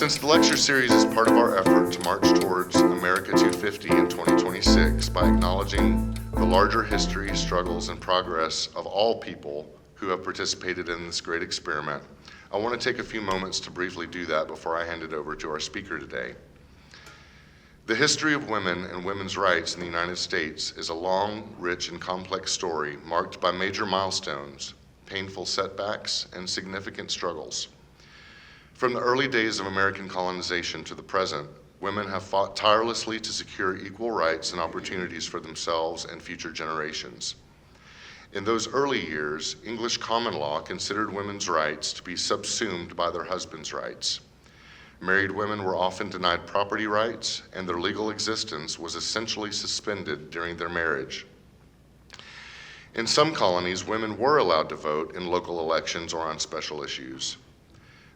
Since the lecture series is part of our effort to march towards America 250 in 2026 by acknowledging the larger history, struggles, and progress of all people who have participated in this great experiment, I want to take a few moments to briefly do that before I hand it over to our speaker today. The history of women and women's rights in the United States is a long, rich, and complex story marked by major milestones, painful setbacks, and significant struggles. From the early days of American colonization to the present, women have fought tirelessly to secure equal rights and opportunities for themselves and future generations. In those early years, English common law considered women's rights to be subsumed by their husbands' rights. Married women were often denied property rights, and their legal existence was essentially suspended during their marriage. In some colonies, women were allowed to vote in local elections or on special issues.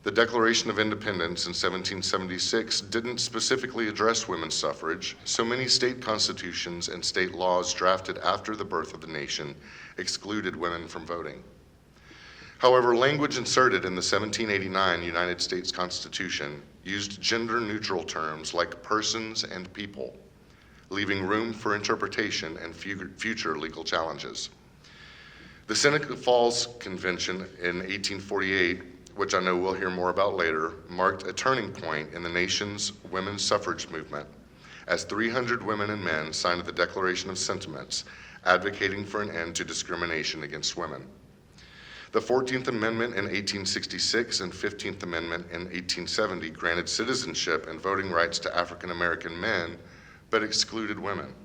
The Declaration of Independence in 1776 didn't specifically address women's suffrage, so many state constitutions and state laws drafted after the birth of the nation excluded women from voting. However, language inserted in the 1789 United States Constitution used gender-neutral terms like persons and people, leaving room for interpretation and future legal challenges. The Seneca Falls Convention in 1848, which I know we'll hear more about later, marked a turning point in the nation's women's suffrage movement, as 300 women and men signed the Declaration of Sentiments, advocating for an end to discrimination against women. The 14th Amendment in 1866 and 15th Amendment in 1870 granted citizenship and voting rights to African American men, but excluded women.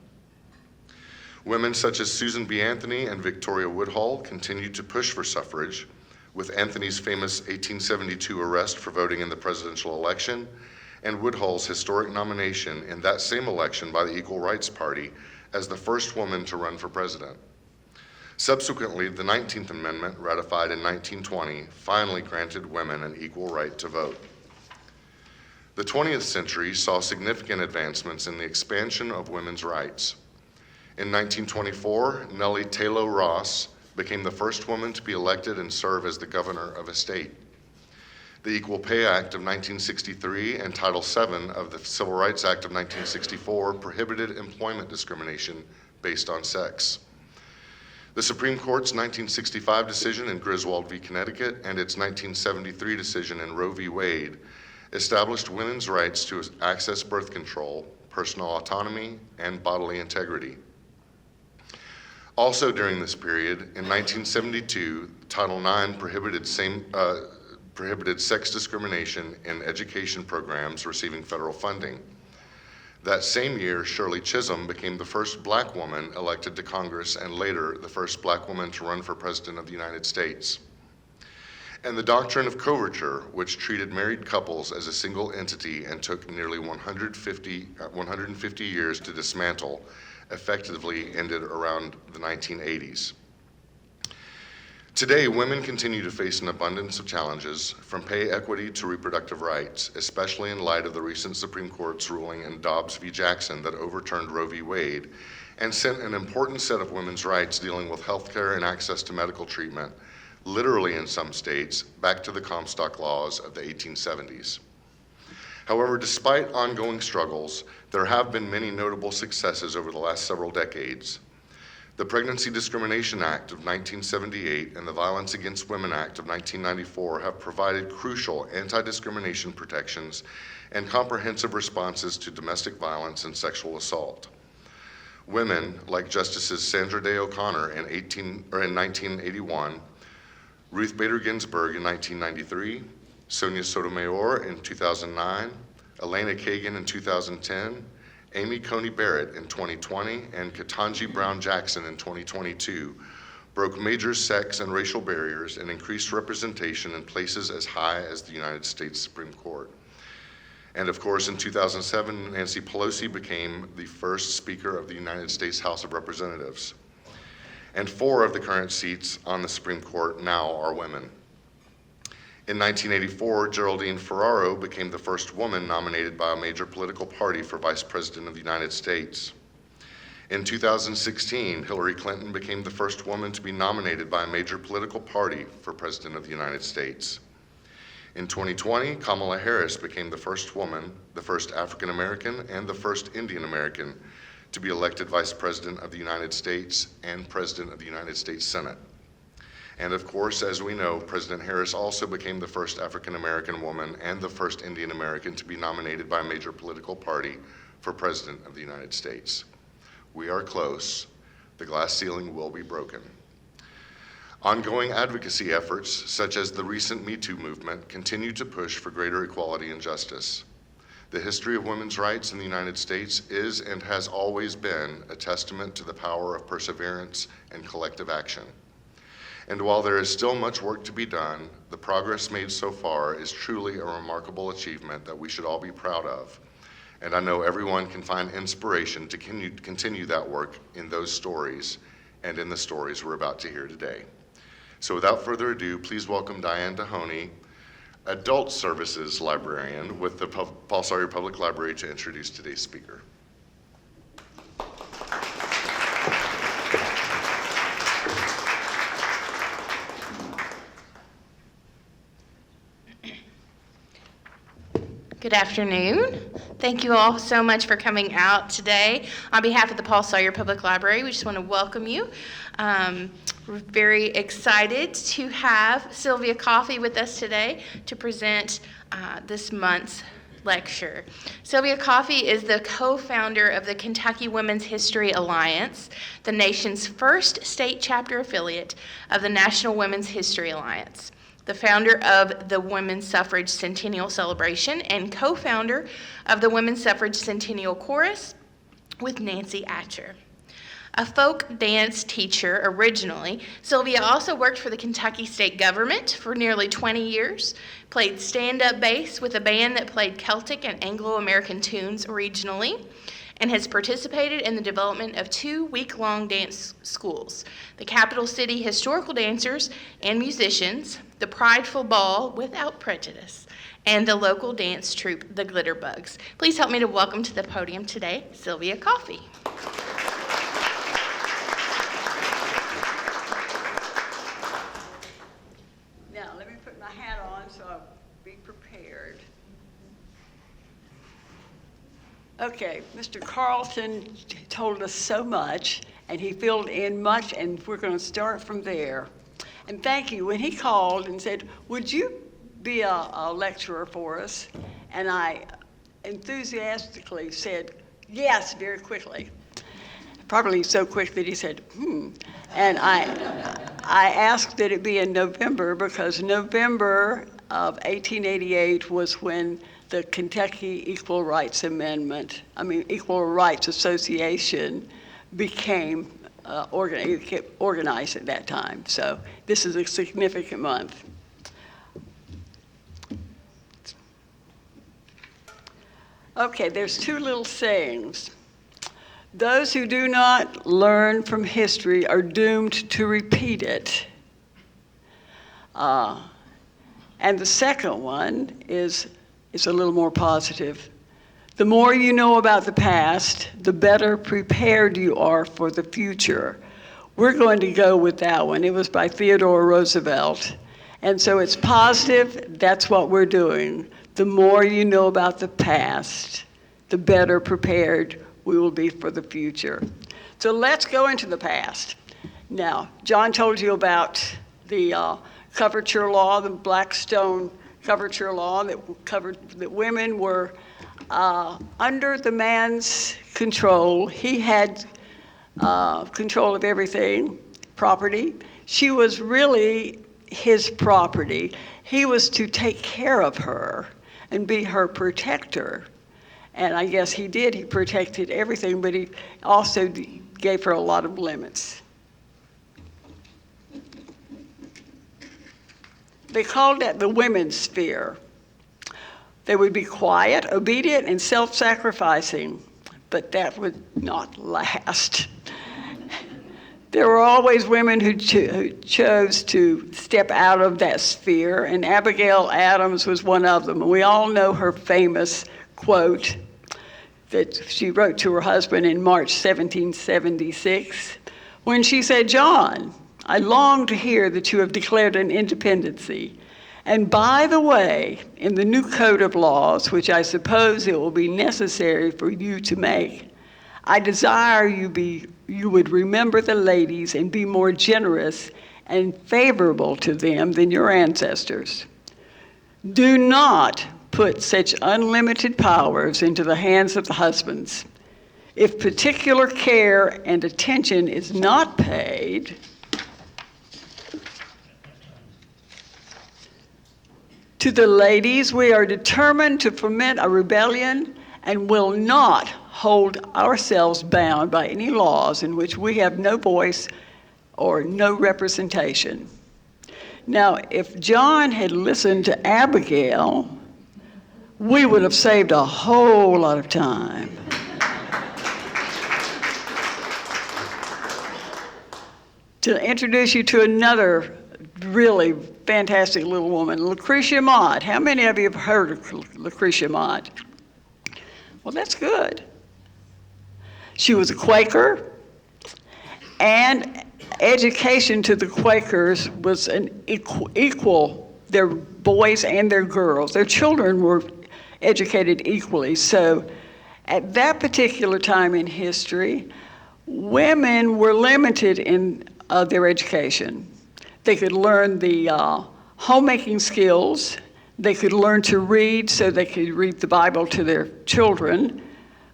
Women such as Susan B. Anthony and Victoria Woodhull continued to push for suffrage, with Anthony's famous 1872 arrest for voting in the presidential election, and Woodhull's historic nomination in that same election by the Equal Rights Party as the first woman to run for president. Subsequently, the 19th Amendment, ratified in 1920, finally granted women an equal right to vote. The 20th century saw significant advancements in the expansion of women's rights. In 1924, Nellie Taylor Ross became the first woman to be elected and serve as the governor of a state. The Equal Pay Act of 1963 and Title VII of the Civil Rights Act of 1964 prohibited employment discrimination based on sex. The Supreme Court's 1965 decision in Griswold v. Connecticut and its 1973 decision in Roe v. Wade established women's rights to access birth control, personal autonomy, and bodily integrity. Also during this period, in 1972, Title IX prohibited sex discrimination in education programs receiving federal funding. That same year, Shirley Chisholm became the first black woman elected to Congress and later the first black woman to run for president of the United States. And the doctrine of coverture, which treated married couples as a single entity and took nearly 150 years to dismantle, effectively ended around the 1980s. Today, women continue to face an abundance of challenges, from pay equity to reproductive rights, especially in light of the recent Supreme Court's ruling in Dobbs v. Jackson that overturned Roe v. Wade and sent an important set of women's rights dealing with health care and access to medical treatment, literally in some states, back to the Comstock laws of the 1870s. However, despite ongoing struggles, there have been many notable successes over the last several decades. The Pregnancy Discrimination Act of 1978 and the Violence Against Women Act of 1994 have provided crucial anti-discrimination protections and comprehensive responses to domestic violence and sexual assault. Women, like Justices Sandra Day O'Connor in 1981, Ruth Bader Ginsburg in 1993, Sonia Sotomayor in 2009, Elena Kagan in 2010, Amy Coney Barrett in 2020, and Ketanji Brown Jackson in 2022 broke major sex and racial barriers and increased representation in places as high as the United States Supreme Court. And of course, in 2007, Nancy Pelosi became the first Speaker of the United States House of Representatives. And 4 of the current seats on the Supreme Court now are women. In 1984, Geraldine Ferraro became the first woman nominated by a major political party for Vice President of the United States. In 2016, Hillary Clinton became the first woman to be nominated by a major political party for President of the United States. In 2020, Kamala Harris became the first woman, the first African American, and the first Indian American to be elected Vice President of the United States and President of the United States Senate. And of course, as we know, President Harris also became the first African American woman and the first Indian American to be nominated by a major political party for President of the United States. We are close. The glass ceiling will be broken. Ongoing advocacy efforts, such as the recent Me Too movement, continue to push for greater equality and justice. The history of women's rights in the United States is and has always been a testament to the power of perseverance and collective action. And while there is still much work to be done, the progress made so far is truly a remarkable achievement that we should all be proud of. And I know everyone can find inspiration to continue that work in those stories and in the stories we're about to hear today. So without further ado, please welcome Diane Dahoney, Adult Services Librarian with the Paul Sawyer Public Library, to introduce today's speaker. Good afternoon. Thank you all so much for coming out today. On behalf of the Paul Sawyer Public Library, we just want to welcome you. We're very excited to have Sylvia Coffey with us today to present this month's lecture. Sylvia Coffey is the co-founder of the Kentucky Women's History Alliance, the nation's first state chapter affiliate of the National Women's History Alliance, the founder of the Women's Suffrage Centennial Celebration, and co-founder of the Women's Suffrage Centennial Chorus with Nancy Atcher. A folk dance teacher originally, Sylvia also worked for the Kentucky state government for nearly 20 years, played stand-up bass with a band that played Celtic and Anglo-American tunes regionally, and has participated in the development of 2 week-long dance schools, the Capital City Historical Dancers and Musicians, the Prideful Ball Without Prejudice, and the local dance troupe, the Glitterbugs. Please help me to welcome to the podium today, Sylvia Coffey. Now, let me put my hat on so I'll be prepared. Okay, Mr. Carlton told us so much, and he filled in much, and we're going to start from there. And thank you. When he called and said, would you be a lecturer for us? And I enthusiastically said, yes, very quickly. Probably so quick that he said, And I asked that it be in November because November of 1888 was when the Kentucky Equal Rights Association became organized at that time. So this is a significant month. Okay, there's 2 little sayings. Those who do not learn from history are doomed to repeat it. And the second one is a little more positive. The more you know about the past, the better prepared you are for the future. We're going to go with that one. It was by Theodore Roosevelt. And so it's positive, that's what we're doing. The more you know about the past, the better prepared we will be for the future. So let's go into the past. Now, John told you about the coverture law, the Blackstone coverture law that covered that women were under the man's control. He had control of everything, property. She was really his property. He was to take care of her and be her protector. And I guess he did. He protected everything, but he also gave her a lot of limits. They called that the women's sphere. They would be quiet, obedient, and self-sacrificing, but that would not last. There were always women who chose to step out of that sphere, and Abigail Adams was one of them. We all know her famous quote that she wrote to her husband in March 1776, when she said, "John, I long to hear that you have declared an independency, And by the way, in the new code of laws, which I suppose it will be necessary for you to make, I desire you would remember the ladies and be more generous and favorable to them than your ancestors. Do not put such unlimited powers into the hands of the husbands. If particular care and attention is not paid, to the ladies, we are determined to foment a rebellion and will not hold ourselves bound by any laws in which we have no voice or no representation. Now, if John had listened to Abigail, we would have saved a whole lot of time. To introduce you to another really fantastic little woman, Lucretia Mott. How many of you have heard of Lucretia Mott? Well, that's good. She was a Quaker, and education to the Quakers was an equal, their boys and their girls. Their children were educated equally. So at that particular time in history, women were limited in their education. They could learn the homemaking skills. They could learn to read so they could read the Bible to their children.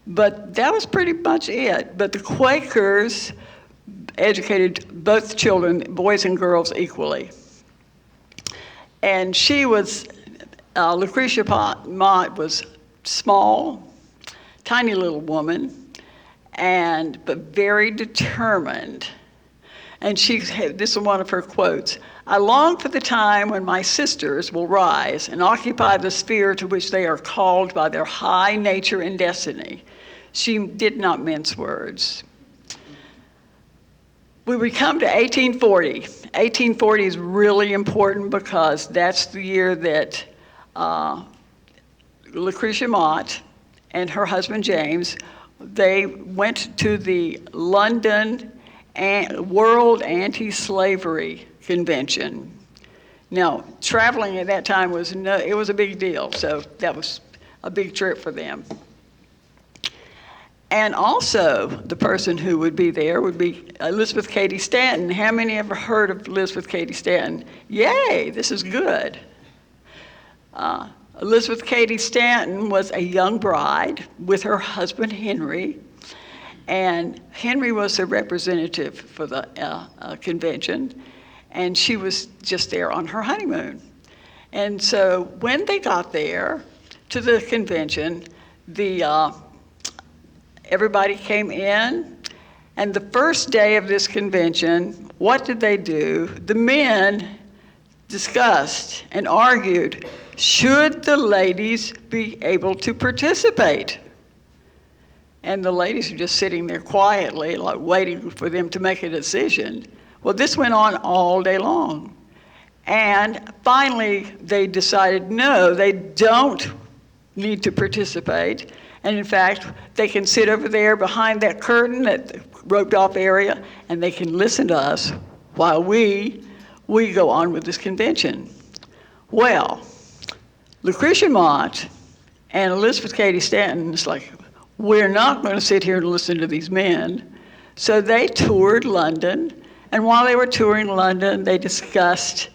But that was pretty much it. But the Quakers educated both children, boys and girls, equally. And she was, Lucretia Mott was small, tiny little woman, but very determined. And this is one of her quotes: "I long for the time when my sisters will rise and occupy the sphere to which they are called by their high nature and destiny." She did not mince words. We would come to 1840. 1840 is really important because that's the year that Lucretia Mott and her husband James, they went to the London World Anti-Slavery Convention. Now, traveling at that time was a big deal, so that was a big trip for them. And also, the person who would be there would be Elizabeth Cady Stanton. How many ever heard of Elizabeth Cady Stanton? Yay, this is good. Elizabeth Cady Stanton was a young bride with her husband Henry, and Henry was the representative for the convention, and she was just there on her honeymoon. And so when they got there to the convention, everybody came in, and the first day of this convention, what did they do? The men discussed and argued, should the ladies be able to participate? And the ladies were just sitting there quietly, like waiting for them to make a decision. Well, this went on all day long. And finally, they decided, no, they don't need to participate. And in fact, they can sit over there behind that curtain, that roped off area, and they can listen to us while we go on with this convention. Well, Lucretia Mott and Elizabeth Cady Stanton is like, we're not going to sit here and listen to these men. So they toured London, and while they were touring London, they discussed,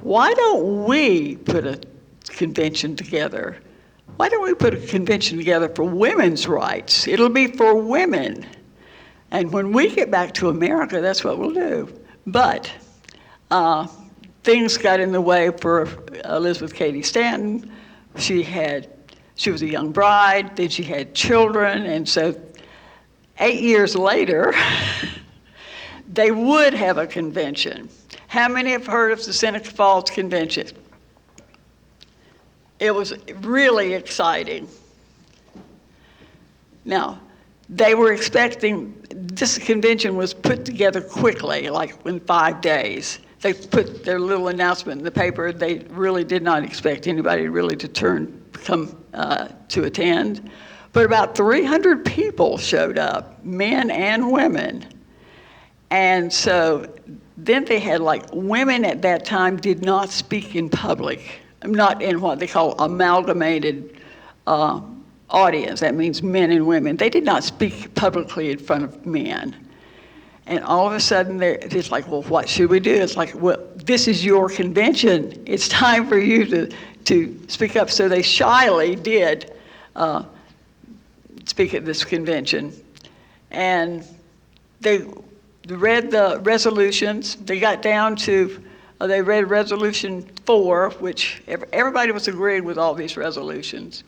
why don't we put a convention together? Why don't we put a convention together for women's rights? It'll be for women. And when we get back to America, that's what we'll do. But things got in the way for Elizabeth Cady Stanton. She was a young bride, then she had children, and so 8 years later, they would have a convention. How many have heard of the Seneca Falls Convention? It was really exciting. Now, they were expecting, this convention was put together quickly, like in 5 days. They put their little announcement in the paper. They really did not expect anybody really to come to attend. But about 300 people showed up, men and women. And so Then they had women at that time did not speak in public, not in what they call amalgamated audience. That means men and women. They did not speak publicly in front of men. And all of a sudden, it's like, well, what should we do? It's like, well, this is your convention. It's time for you to speak up. So they shyly did speak at this convention. And they read the resolutions. They got down to, they read Resolution 4, which everybody was agreeing with all these resolutions.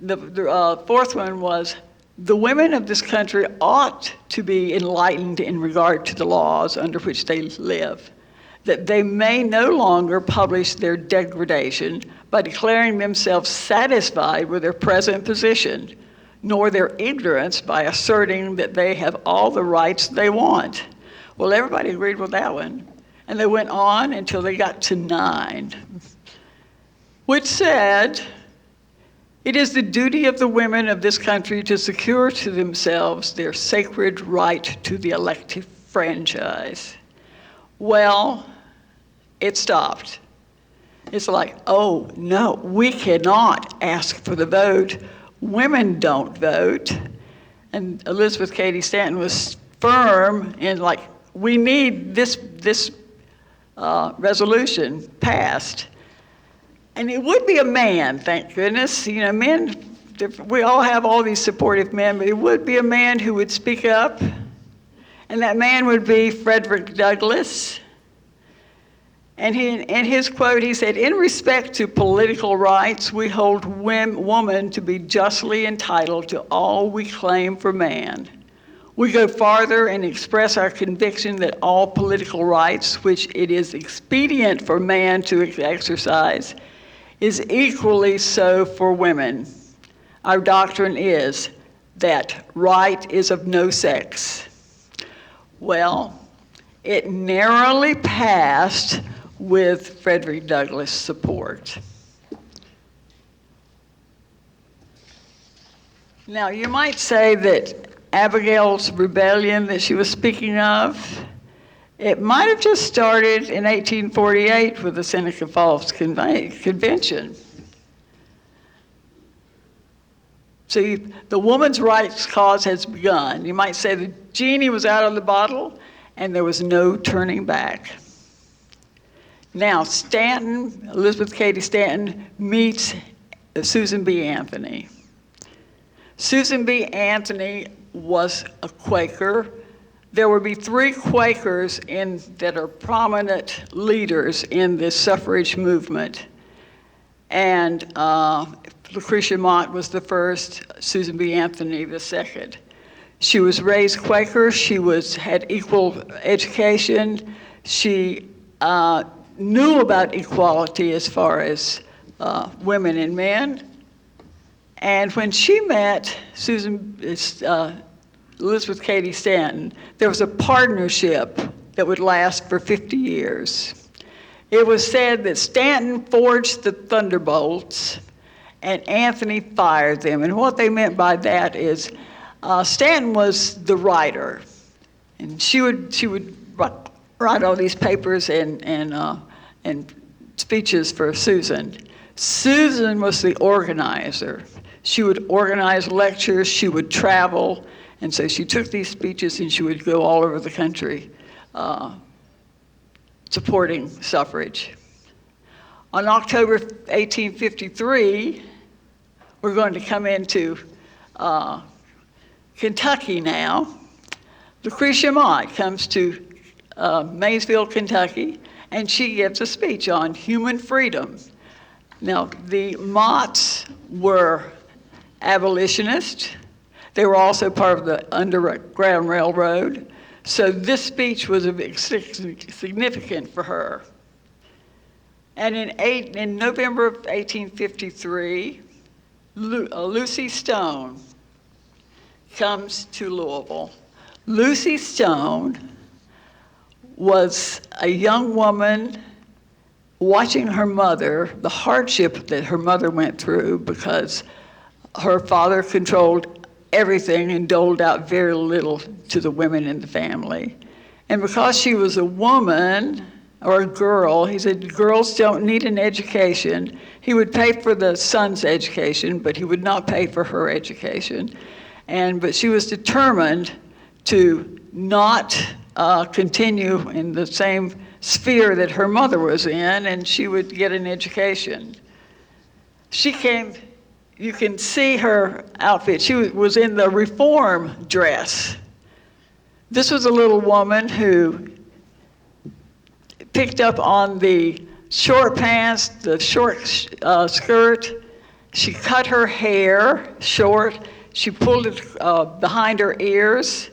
The fourth one was, the women of this country ought to be enlightened in regard to the laws under which they live, that they may no longer publish their degradation by declaring themselves satisfied with their present position, nor their ignorance by asserting that they have all the rights they want. Well, everybody agreed with that one. And they went on until they got to 9, which said, it is the duty of the women of this country to secure to themselves their sacred right to the elective franchise. Well, it stopped. It's like, oh no, we cannot ask for the vote. Women don't vote. And Elizabeth Cady Stanton was firm in we need this resolution passed. And it would be a man, thank goodness. Men, we all have all these supportive men, but it would be a man who would speak up. And that man would be Frederick Douglass. And in his quote, he said, in respect to political rights, we hold woman to be justly entitled to all we claim for man. We go farther and express our conviction that all political rights, which it is expedient for man to exercise, is equally so for women. Our doctrine is that right is of no sex. Well, it narrowly passed with Frederick Douglass' support. Now, you might say that Abigail's rebellion that she was speaking of, it might have just started in 1848 with the Seneca Falls Convention. See, the woman's rights cause has begun. You might say the genie was out of the bottle and there was no turning back. Now, Stanton, Elizabeth Cady Stanton, meets Susan B. Anthony. Susan B. Anthony was a Quaker. There would be 3 Quakers that are prominent leaders in this suffrage movement. And Lucretia Mott was the first, Susan B. Anthony the second. She was raised Quaker. She had equal education. She knew about equality as far as women and men. And when she met Elizabeth Cady Stanton, there was a partnership that would last for 50 years. It was said that Stanton forged the thunderbolts and Anthony fired them. And what they meant by that is Stanton was the writer. And she would write all these papers and speeches for Susan. Susan was the organizer. She would organize lectures, she would travel, and so she took these speeches and she would go all over the country supporting suffrage. On October 1853, we're going to come into Kentucky now. Lucretia Mott comes to Maysville, Kentucky, and she gives a speech on human freedom. Now, the Motts were abolitionists. They were also part of the Underground Railroad. So this speech was significant for her. And in November of 1853, Lucy Stone comes to Louisville. Lucy Stone was a young woman watching her mother, the hardship that her mother went through because her father controlled everything and doled out very little to the women in the family. And because she was a woman or a girl, he said girls don't need an education. He would pay for the son's education, but he would not pay for her education. But she was determined to not continue in the same sphere that her mother was in, and she would get an education. She came, you can see her outfit. She was in the reform dress. This was a little woman who picked up on the short pants, the short skirt. She cut her hair short. She pulled it behind her ears.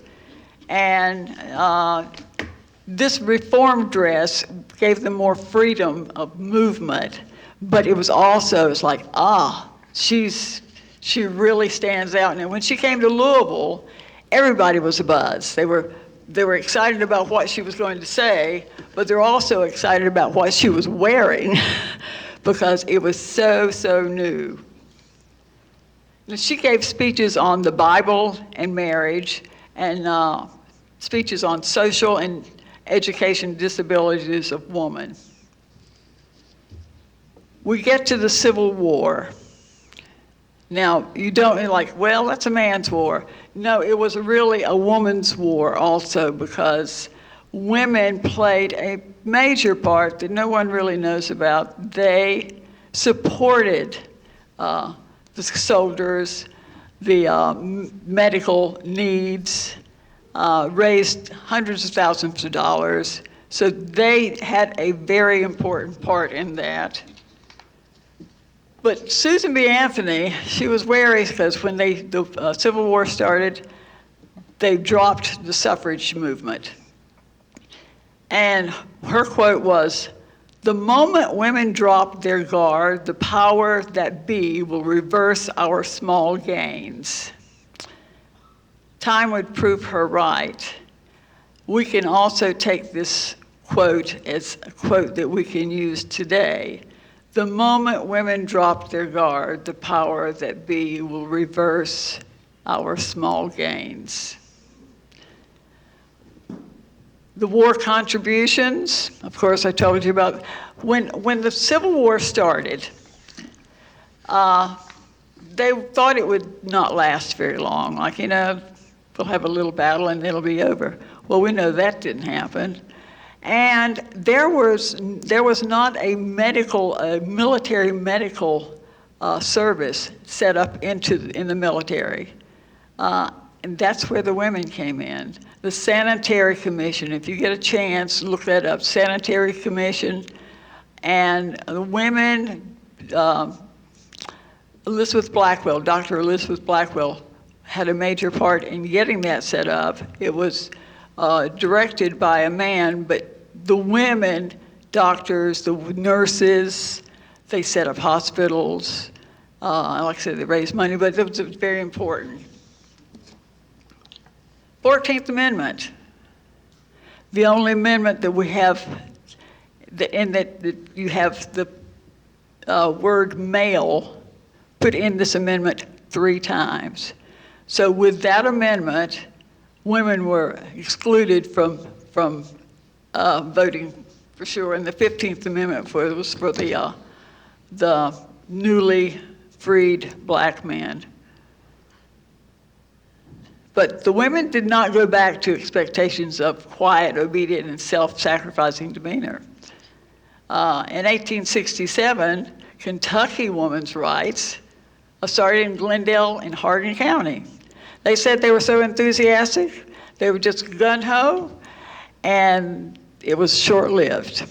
And this reform dress gave them more freedom of movement. But it was also, it's like, she really stands out. And when she came to Louisville, everybody was abuzz. They were excited about what she was going to say, but they're also excited about what she was wearing because it was so, so new. And she gave speeches on the Bible and marriage and speeches on social and education disabilities of women. We get to the Civil War. Now, you don't like, well, that's a man's war. No, it was really a woman's war also because women played a major part that no one really knows about. They supported the soldiers, the medical needs, raised hundreds of thousands of dollars. So they had a very important part in that. But Susan B. Anthony, she was wary because when the Civil War started, they dropped the suffrage movement. And her quote was, "The moment women drop their guard, the power that be will reverse our small gains." Time would prove her right. We can also take this quote as a quote that we can use today. The moment women drop their guard, the power that be will reverse our small gains. The war contributions, of course, I told you about. When the Civil War started, they thought it would not last very long. Like, we'll have a little battle and it'll be over. Well, we know that didn't happen. And there was not a military medical service set up in the military. And that's where the women came in. The Sanitary Commission, if you get a chance, look that up, Sanitary Commission. And the women, Dr. Elizabeth Blackwell had a major part in getting that set up. It was directed by a man, but the women, doctors, the nurses, they set up hospitals. Like I said, they raised money, but it was very important. 14th Amendment, the only amendment that we have, in that you have the word male put in this amendment 3 times. So with that amendment, women were excluded from voting for sure. And the 15th Amendment was for the newly freed black man. But the women did not go back to expectations of quiet, obedient, and self-sacrificing demeanor. In 1867, Kentucky women's rights started in Glendale and Hardin County. They said they were so enthusiastic, they were just gung-ho, and it was short-lived.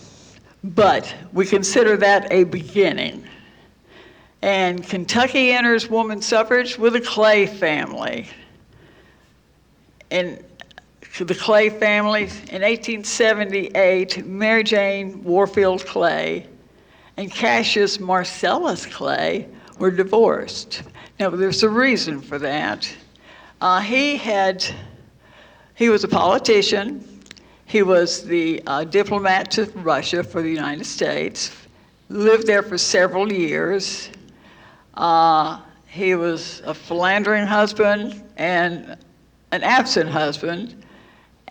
But we consider that a beginning. And Kentucky enters women's suffrage with the Clay family. And the Clay family, in 1878, Mary Jane Warfield Clay and Cassius Marcellus Clay were divorced. Now, there's a reason for that. He was a politician. He was the diplomat to Russia for the United States, lived there for several years. He was a philandering husband and an absent husband,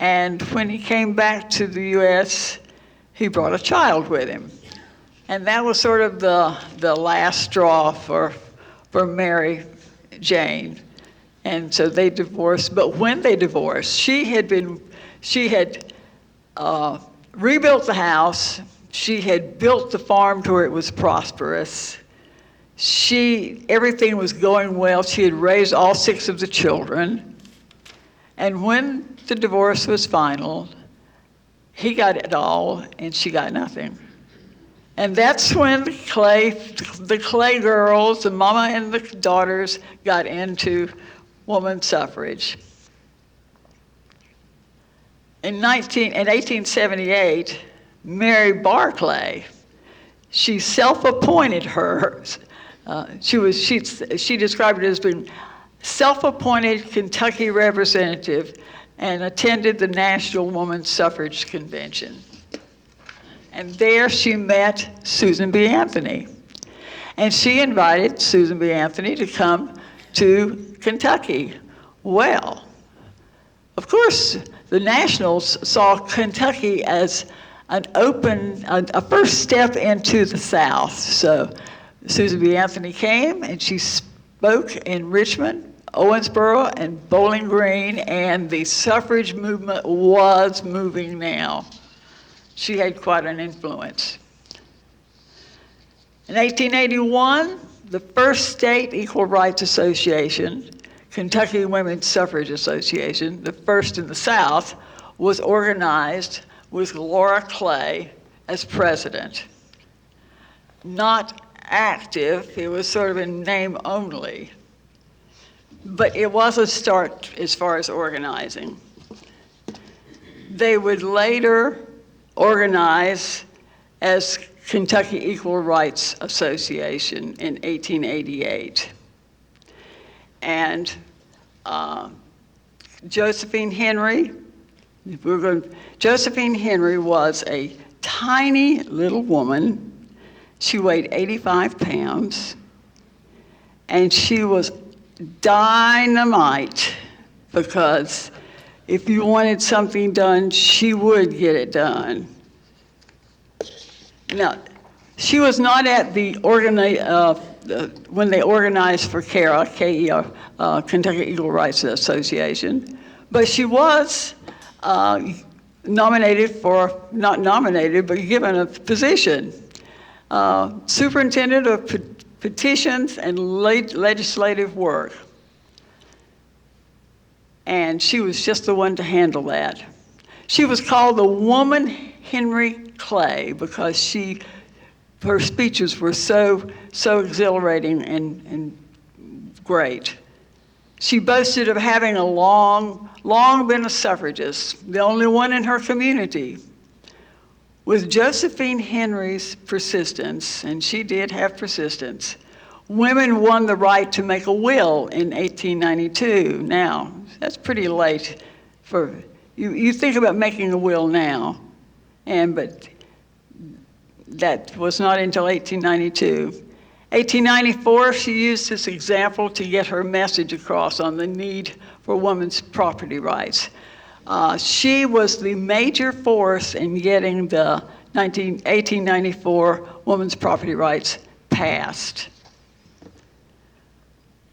And when he came back to the U.S., he brought a child with him. And that was sort of the last straw for Mary Jane. And so they divorced. But when they divorced, she had rebuilt the house. She had built the farm to where it was prosperous. Everything was going well. She had raised all 6 of the children. And when the divorce was final, he got it all and she got nothing. And that's when the Clay girls, the mama and the daughters, got into women's suffrage. In 1878, Mary Barclay, she self-appointed her. She described it as being self-appointed Kentucky representative and attended the National Women's Suffrage Convention. And there she met Susan B. Anthony. And she invited Susan B. Anthony to come to Kentucky. Well, of course, the Nationals saw Kentucky as a first step into the South. So Susan B. Anthony came and she spoke in Richmond, Owensboro, and Bowling Green, and the suffrage movement was moving now. She had quite an influence. In 1881, the first state equal rights association, Kentucky Women's Suffrage Association, the first in the South, was organized with Laura Clay as president. Not active, it was sort of in name only, but it was a start as far as organizing. They would later organize as Kentucky Equal Rights Association in 1888. And Josephine Henry was a tiny little woman. She weighed 85 pounds, and she was dynamite because if you wanted something done, she would get it done. Now, she was not at the when they organized for KERA, K-E-R, Kentucky Equal Rights Association, but she was nominated for, not nominated, but given a position. Superintendent of petitions and legislative work. And she was just the one to handle that. She was called the Woman Henry Clay because her speeches were so exhilarating and great. She boasted of having long been a suffragist, the only one in her community. With Josephine Henry's persistence, and she did have persistence, women won the right to make a will in 1892. Now, that's pretty late for, you think about making a will now, but that was not until 1892. 1894, she used this example to get her message across on the need for women's property rights. She was the major force in getting the 1894 women's property rights passed.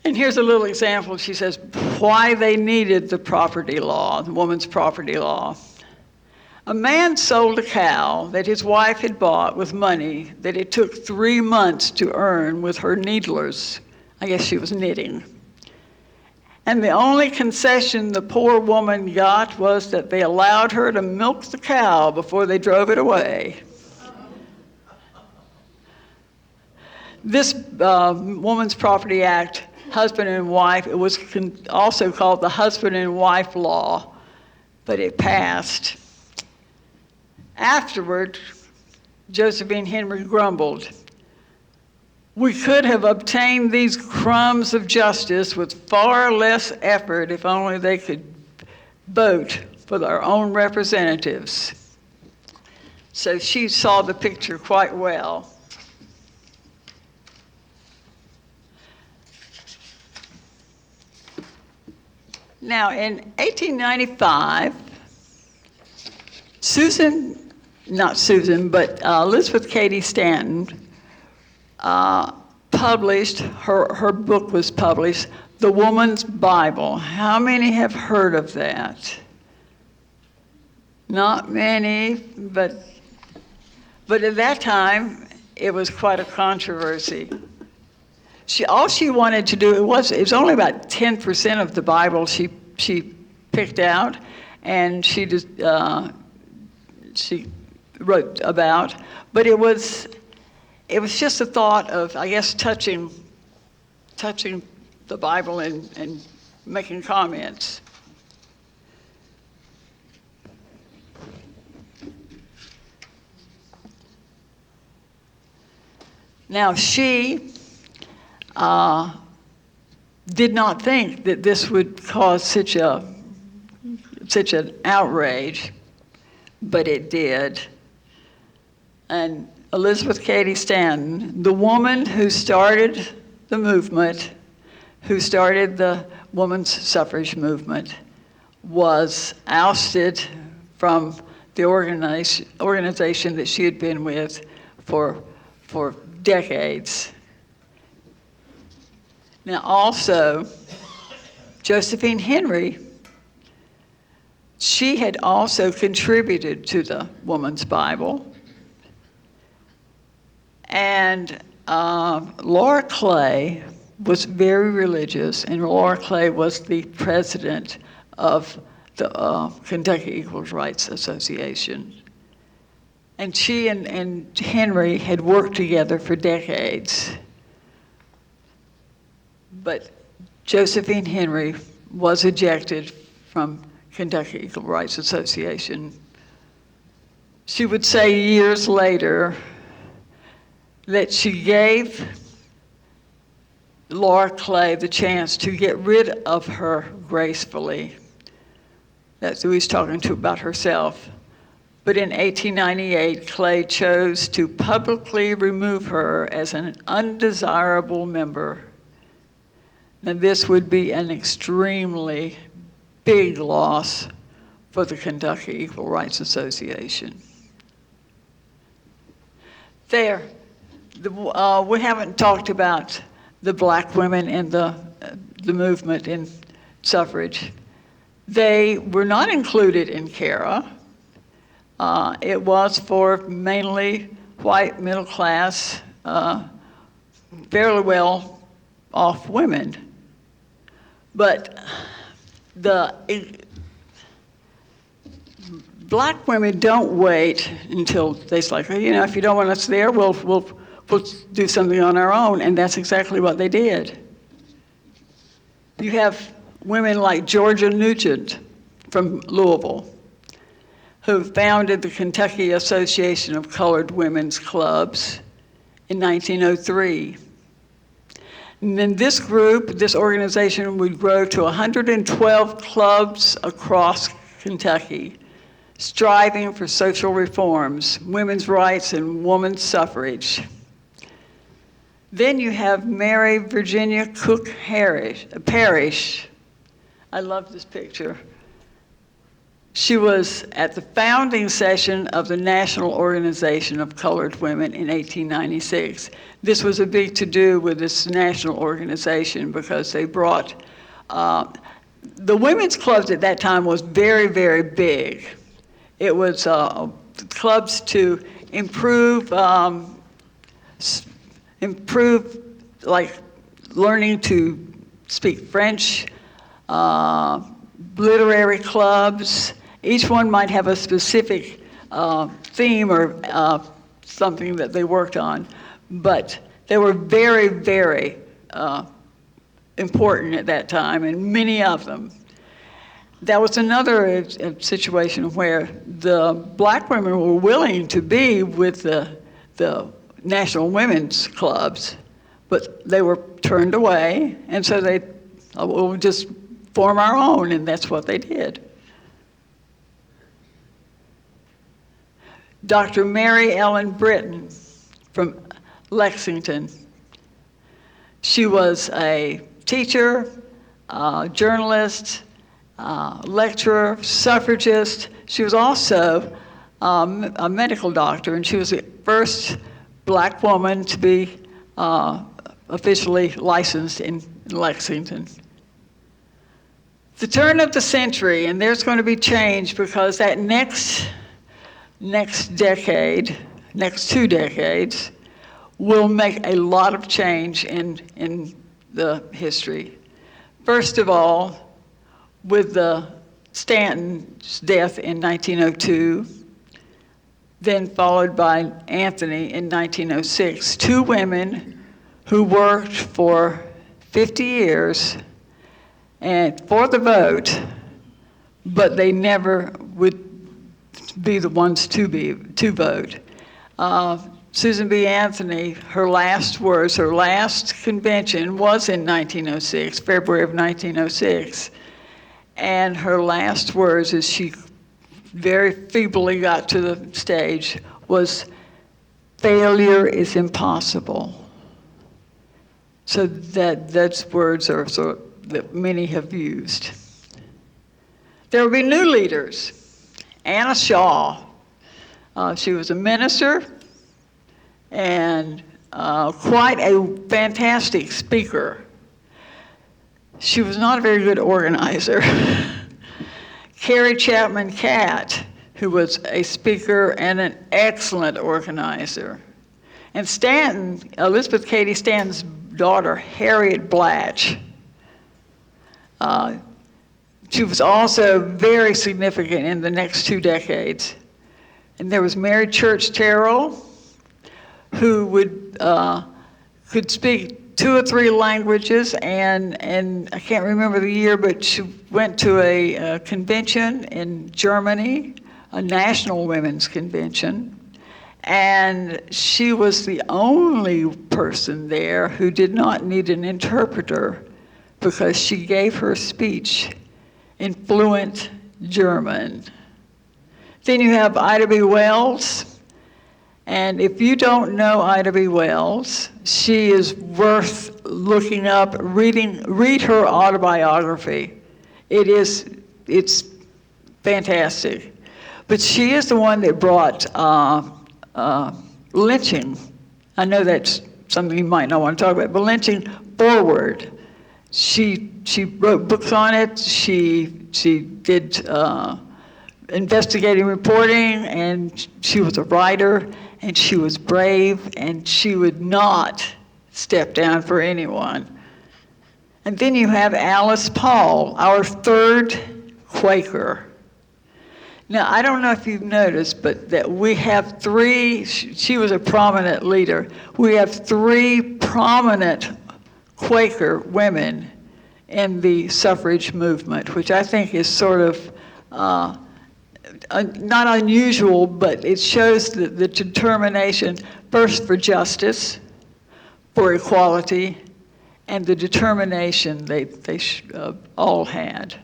And here's a little example. She says why they needed the property law, the women's property law. A man sold a cow that his wife had bought with money that it took 3 months to earn with her needlers. I guess she was knitting. And the only concession the poor woman got was that they allowed her to milk the cow before they drove it away. This Women's Property Act, husband and wife, it was also called the husband and wife law, but it passed. Afterward, Josephine Henry grumbled, "We could have obtained these crumbs of justice with far less effort if only they could vote for their own representatives." So she saw the picture quite well. Now, in 1895, Elizabeth Cady Stanton published, her book was published, The Woman's Bible. How many have heard of that? Not many, but at that time, it was quite a controversy. All she wanted to do, it was only about 10% of the Bible she picked out, and she wrote about, but it was just a thought of, I guess, touching the Bible and making comments. Now, she did not think that this would cause such an outrage, but it did. And Elizabeth Cady Stanton, the woman who started the movement, who started the women's suffrage movement, was ousted from the organization that she had been with for decades. Now also, Josephine Henry, she had also contributed to the Woman's Bible. And Laura Clay was very religious, and Laura Clay was the president of the Kentucky Equal Rights Association. And she and Henry had worked together for decades. But Josephine Henry was ejected from Kentucky Equal Rights Association. She would say years later that she gave Laura Clay the chance to get rid of her gracefully. That's who he's talking to about herself. But in 1898, Clay chose to publicly remove her as an undesirable member. And this would be an extremely big loss for the Kentucky Equal Rights Association. We haven't talked about the black women in the movement in suffrage. They were not included in CARA. It was for mainly white, middle class, fairly well off women. But the black women don't wait until they say, like, you know, if you don't want us there, we'll do something on our own, and that's exactly what they did. You have women like Georgia Nugent from Louisville, who founded the Kentucky Association of Colored Women's Clubs in 1903. And then this organization would grow to 112 clubs across Kentucky, striving for social reforms, women's rights, and women's suffrage. Then you have Mary Virginia Cook Parrish. I love this picture. She was at the founding session of the National Organization of Colored Women in 1896. This was a big to-do with this national organization because they brought, the women's clubs at that time was very, very big. It was clubs to improve like learning to speak French, literary clubs. Each one might have a specific theme or something that they worked on, but they were very, very important at that time, and many of them. That was another situation where the black women were willing to be with the national women's clubs, but they were turned away, and so they will just form our own, and that's what they did. Dr. Mary Ellen Britton from Lexington. She was a teacher, journalist, lecturer, suffragist. She was also a medical doctor, and she was the first black woman to be officially licensed in Lexington. The turn of the century, and there's going to be change because that next decade, next 2 decades, will make a lot of change in the history. First of all, with the Stanton's death in 1902, then followed by Anthony in 1906, 2 women who worked for 50 years and for the vote, but they never would be the ones to vote. Susan B. Anthony, her last words, her last convention was in 1906, February of 1906. And her last words, as she very feebly got to the stage, was, "Failure is impossible." So those words are sort of, that many have used. There will be new leaders. Anna Shaw, she was a minister and quite a fantastic speaker. She was not a very good organizer. Carrie Chapman Catt, who was a speaker and an excellent organizer. And Stanton, Elizabeth Cady Stanton's daughter, Harriet Blatch, she was also very significant in the next 2 decades. And there was Mary Church Terrell, who could speak 2 or 3 languages, and I can't remember the year, but she went to a convention in Germany, a national women's convention, and she was the only person there who did not need an interpreter because she gave her speech in fluent German. Then you have Ida B. Wells, and if you don't know Ida B. Wells, she is worth looking up, read her autobiography. It's fantastic. But she is the one that brought lynching. I know that's something you might not want to talk about, but lynching forward. She wrote books on it. She did investigating reporting, and she was a writer, and she was brave, and she would not step down for anyone. And then you have Alice Paul, our 3rd Quaker. Now, I don't know if you've noticed, but that we have 3, she was a prominent leader. We have 3 prominent Quaker women in the suffrage movement, which I think is sort of not unusual, but it shows the determination, first for justice, for equality, and the determination they all had.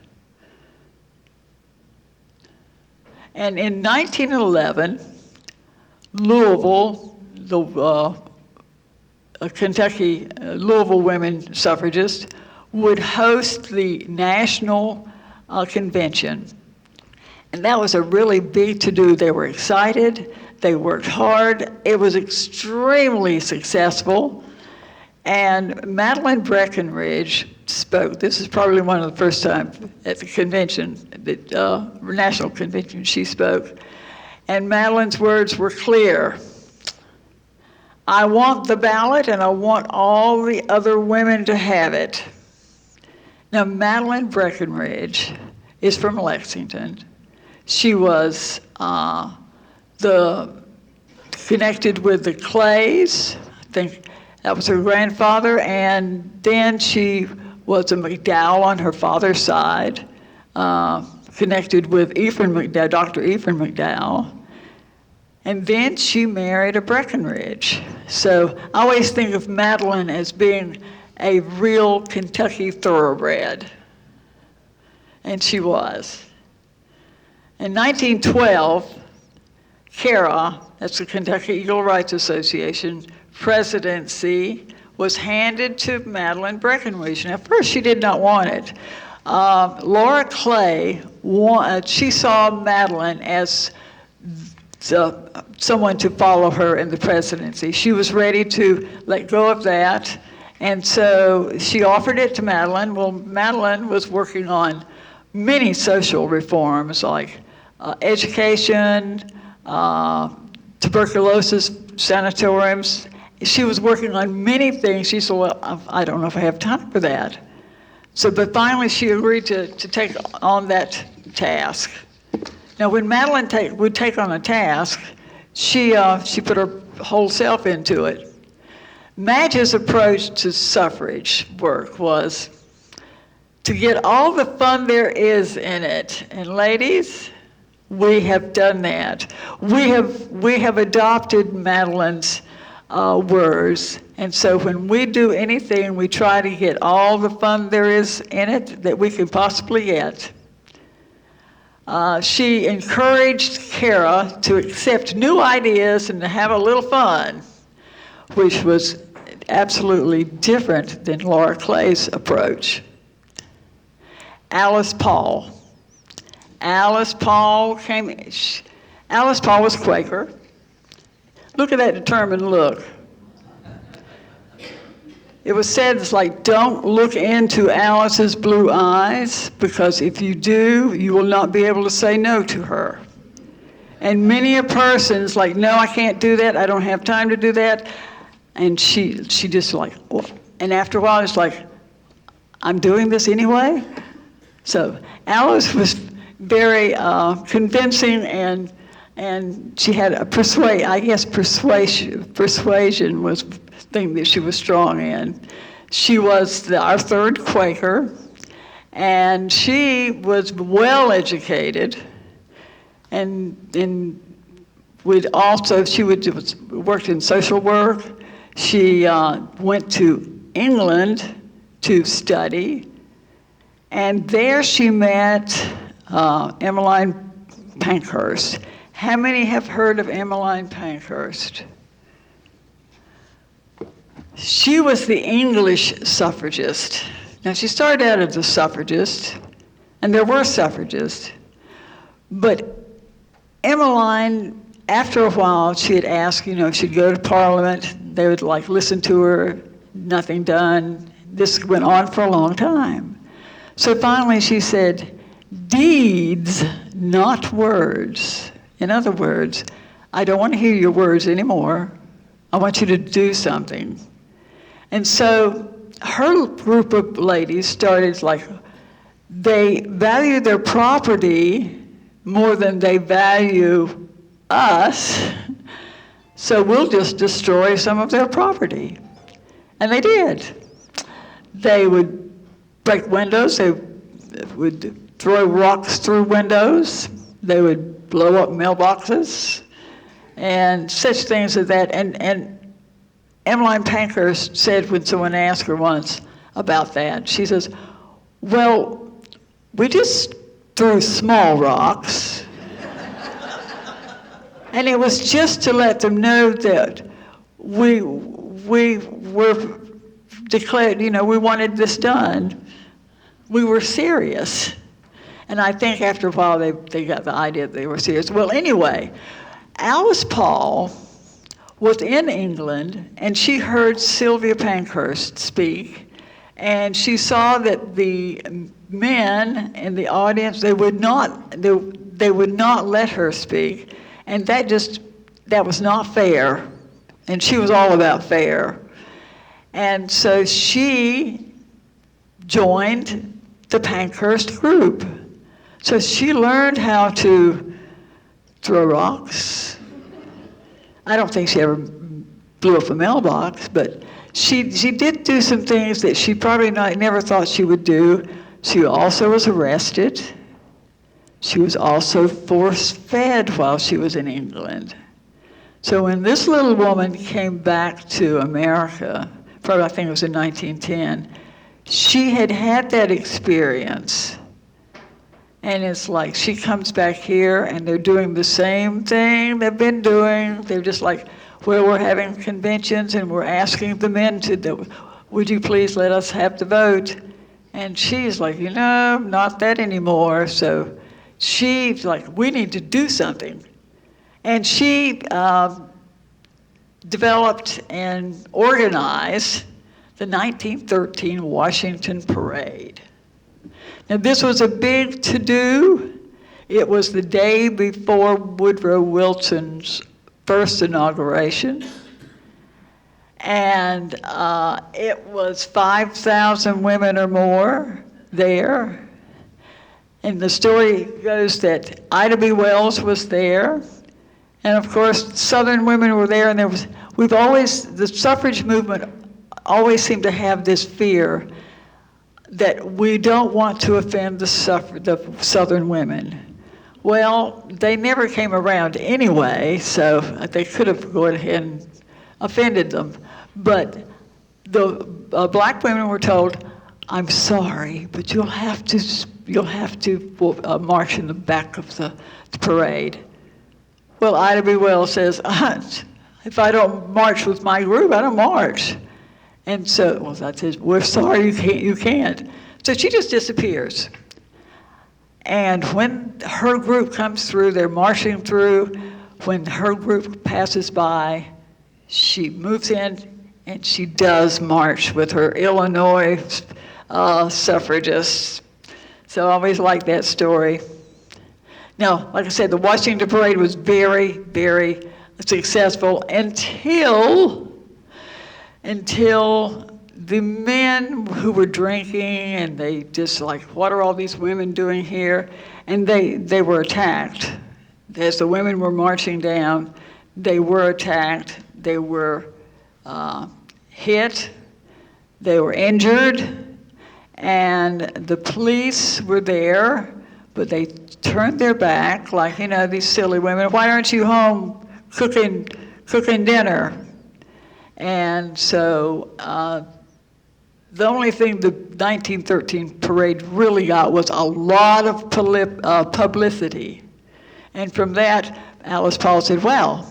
And in 1911, Louisville, the Kentucky Louisville women suffragists, would host the national convention. And that was a really big to-do. They were excited, they worked hard, it was extremely successful. And Madeline Breckinridge spoke. This is probably one of the first times at the convention, the national convention, she spoke. And Madeline's words were clear. "I want the ballot, and I want all the other women to have it." Now, Madeline Breckinridge is from Lexington. She was connected with the Clays. I think that was her grandfather, and then she was a McDowell on her father's side, connected with Dr. Ephraim McDowell. And then she married a Breckinridge. So I always think of Madeline as being a real Kentucky thoroughbred. And she was. In 1912, CARA, that's the Kentucky Equal Rights Association, presidency was handed to Madeline Breckinridge. Now, at first, she did not want it. Laura Clay, she saw Madeline as someone to follow her in the presidency. She was ready to let go of that, and so she offered it to Madeline. Well, Madeline was working on many social reforms like education, tuberculosis sanatoriums. She was working on many things. She said, well, I don't know if I have time for that. So, but finally she agreed to take on that task. Now, when Madeline would take on a task, she put her whole self into it. Madge's approach to suffrage work was to get all the fun there is in it. And ladies, we have done that. We have adopted Madeline's words. And so when we do anything, we try to get all the fun there is in it that we can possibly get. She encouraged Kara to accept new ideas and to have a little fun, which was absolutely different than Laura Clay's approach. Alice Paul. Alice Paul was Quaker. Look at that determined look. It was said, it's like, don't look into Alice's blue eyes, because if you do, you will not be able to say no to her. And many a person's like, no, I can't do that. I don't have time to do that. And she just like, oh. And after a while, it's like, I'm doing this anyway. So Alice was very convincing, and she had a persuasion was the thing that she was strong in. She was our third Quaker, and she was well educated, and she worked in social work. She went to England to study, and there she met Emmeline Pankhurst. How many have heard of Emmeline Pankhurst? She was the English suffragist. Now, she started out as a suffragist, and there were suffragists, but Emmeline, after a while, she had asked, if she'd go to Parliament, they would listen to her, nothing done. This went on for a long time. So finally she said, deeds, not words. In other words, I don't want to hear your words anymore. I want you to do something. And so her group of ladies started they value their property more than they value us, so we'll just destroy some of their property. And they did. They would break windows, they would throw rocks through windows, they would blow up mailboxes, and such things as that. And Emmeline Pankhurst said, when someone asked her once about that, she says, well, we just threw small rocks. And it was just to let them know that we were declared, we wanted this done. We were serious. And I think after a while they got the idea that they were serious. Well, anyway, Alice Paul was in England, and she heard Sylvia Pankhurst speak, and she saw that the men in the audience, they would not let her speak, and that was not fair, and she was all about fair. And so she joined the Pankhurst group. So she learned how to throw rocks. I don't think she ever blew up a mailbox, but she did do some things that she probably never thought she would do. She also was arrested. She was also force-fed while she was in England. So when this little woman came back to America, probably I think it was in 1910, she had had that experience. And it's like she comes back here and they're doing the same thing they've been doing. They're just like, well, we're having conventions and we're asking the men would you please let us have the vote? And she's like, not that anymore. So she's like, we need to do something. And she developed and organized the 1913 Washington Parade. Now, this was a big to-do. It was the day before Woodrow Wilson's first inauguration. And it was 5,000 women or more there. And the story goes that Ida B. Wells was there. And of course, Southern women were there. And the suffrage movement always seemed to have this fear that we don't want to offend the Southern women. Well, they never came around anyway, so they could have gone ahead and offended them. But the black women were told, "I'm sorry, but you'll have to march in the back of the parade." Well, Ida B. Wells says, "If I don't march with my group, I don't march." And so, I says, "We're sorry, you can't." So she just disappears. And when her group comes through, they're marching through. When her group passes by, she moves in and she does march with her Illinois suffragists. So I always like that story. Now, like I said, the Washington Parade was very, very successful until the men who were drinking, and they just like, what are all these women doing here? And they were attacked. As the women were marching down, they were attacked. They were hit. They were injured. And the police were there, but they turned their back, like, these silly women. "Why aren't you home cooking dinner?" And so the only thing the 1913 parade really got was a lot of publicity. And from that, Alice Paul said, "Well,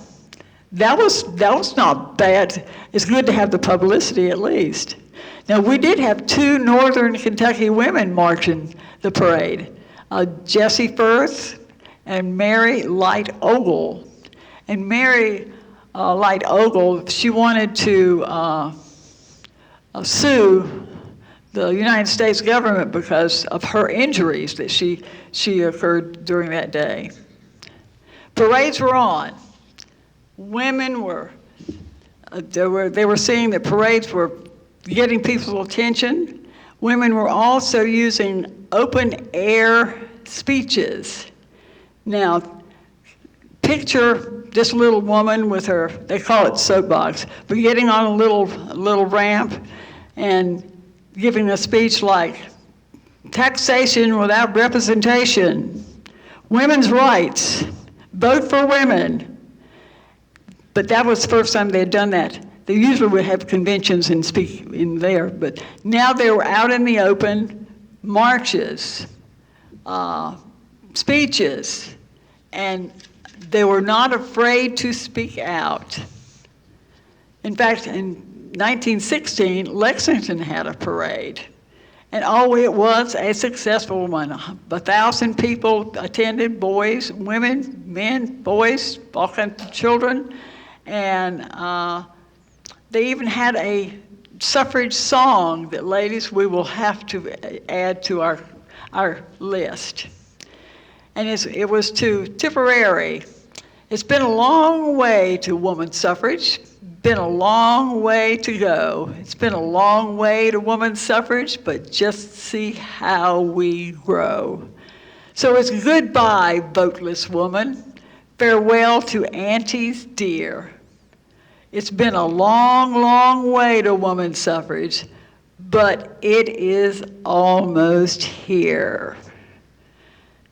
that was not bad. It's good to have the publicity at least." Now, we did have 2 Northern Kentucky women marching the parade, Jessie Firth and Mary Light Ogle. And Mary Light Ogle, she wanted to sue the United States government because of her injuries that she occurred during that day. Parades were on. Women were, they were seeing that parades were getting people's attention. Women were also using open air speeches. Now, picture this little woman with her, they call it soapbox, but getting on a little ramp and giving a speech like, "Taxation without representation, women's rights, vote for women." But that was the first time they had done that. They usually would have conventions and speak in there, but now they were out in the open, marches, speeches, and they were not afraid to speak out. In fact, in 1916, Lexington had a parade, and it was a successful one. 1,000 people attended, boys, women, men, boys, all kinds of children, and they even had a suffrage song that, ladies, we will have to add to our list. And it was to Tipperary. It's been a long way to women's suffrage, been a long way to go. It's been a long way to women's suffrage, but just see how we grow. So it's goodbye, voteless woman. Farewell to aunties dear. It's been a long, long way to women's suffrage, but it is almost here.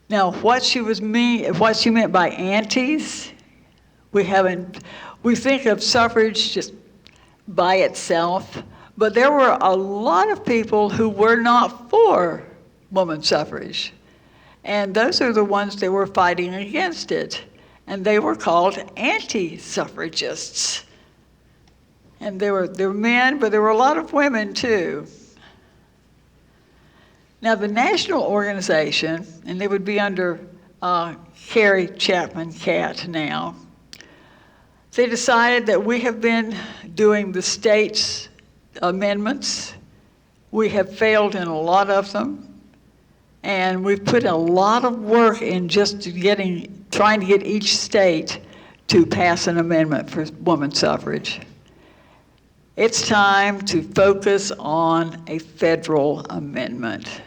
Now, what she meant by aunties, we think of suffrage just by itself, but there were a lot of people who were not for women's suffrage, and those are the ones that were fighting against it, and they were called anti-suffragists. And there were men, but there were a lot of women too. Now, the national organization, and they would be under Carrie Chapman Catt now, They decided that we have been doing the state's amendments. We have failed in a lot of them. And we've put a lot of work in just trying to get each state to pass an amendment for women's suffrage. It's time to focus on a federal amendment.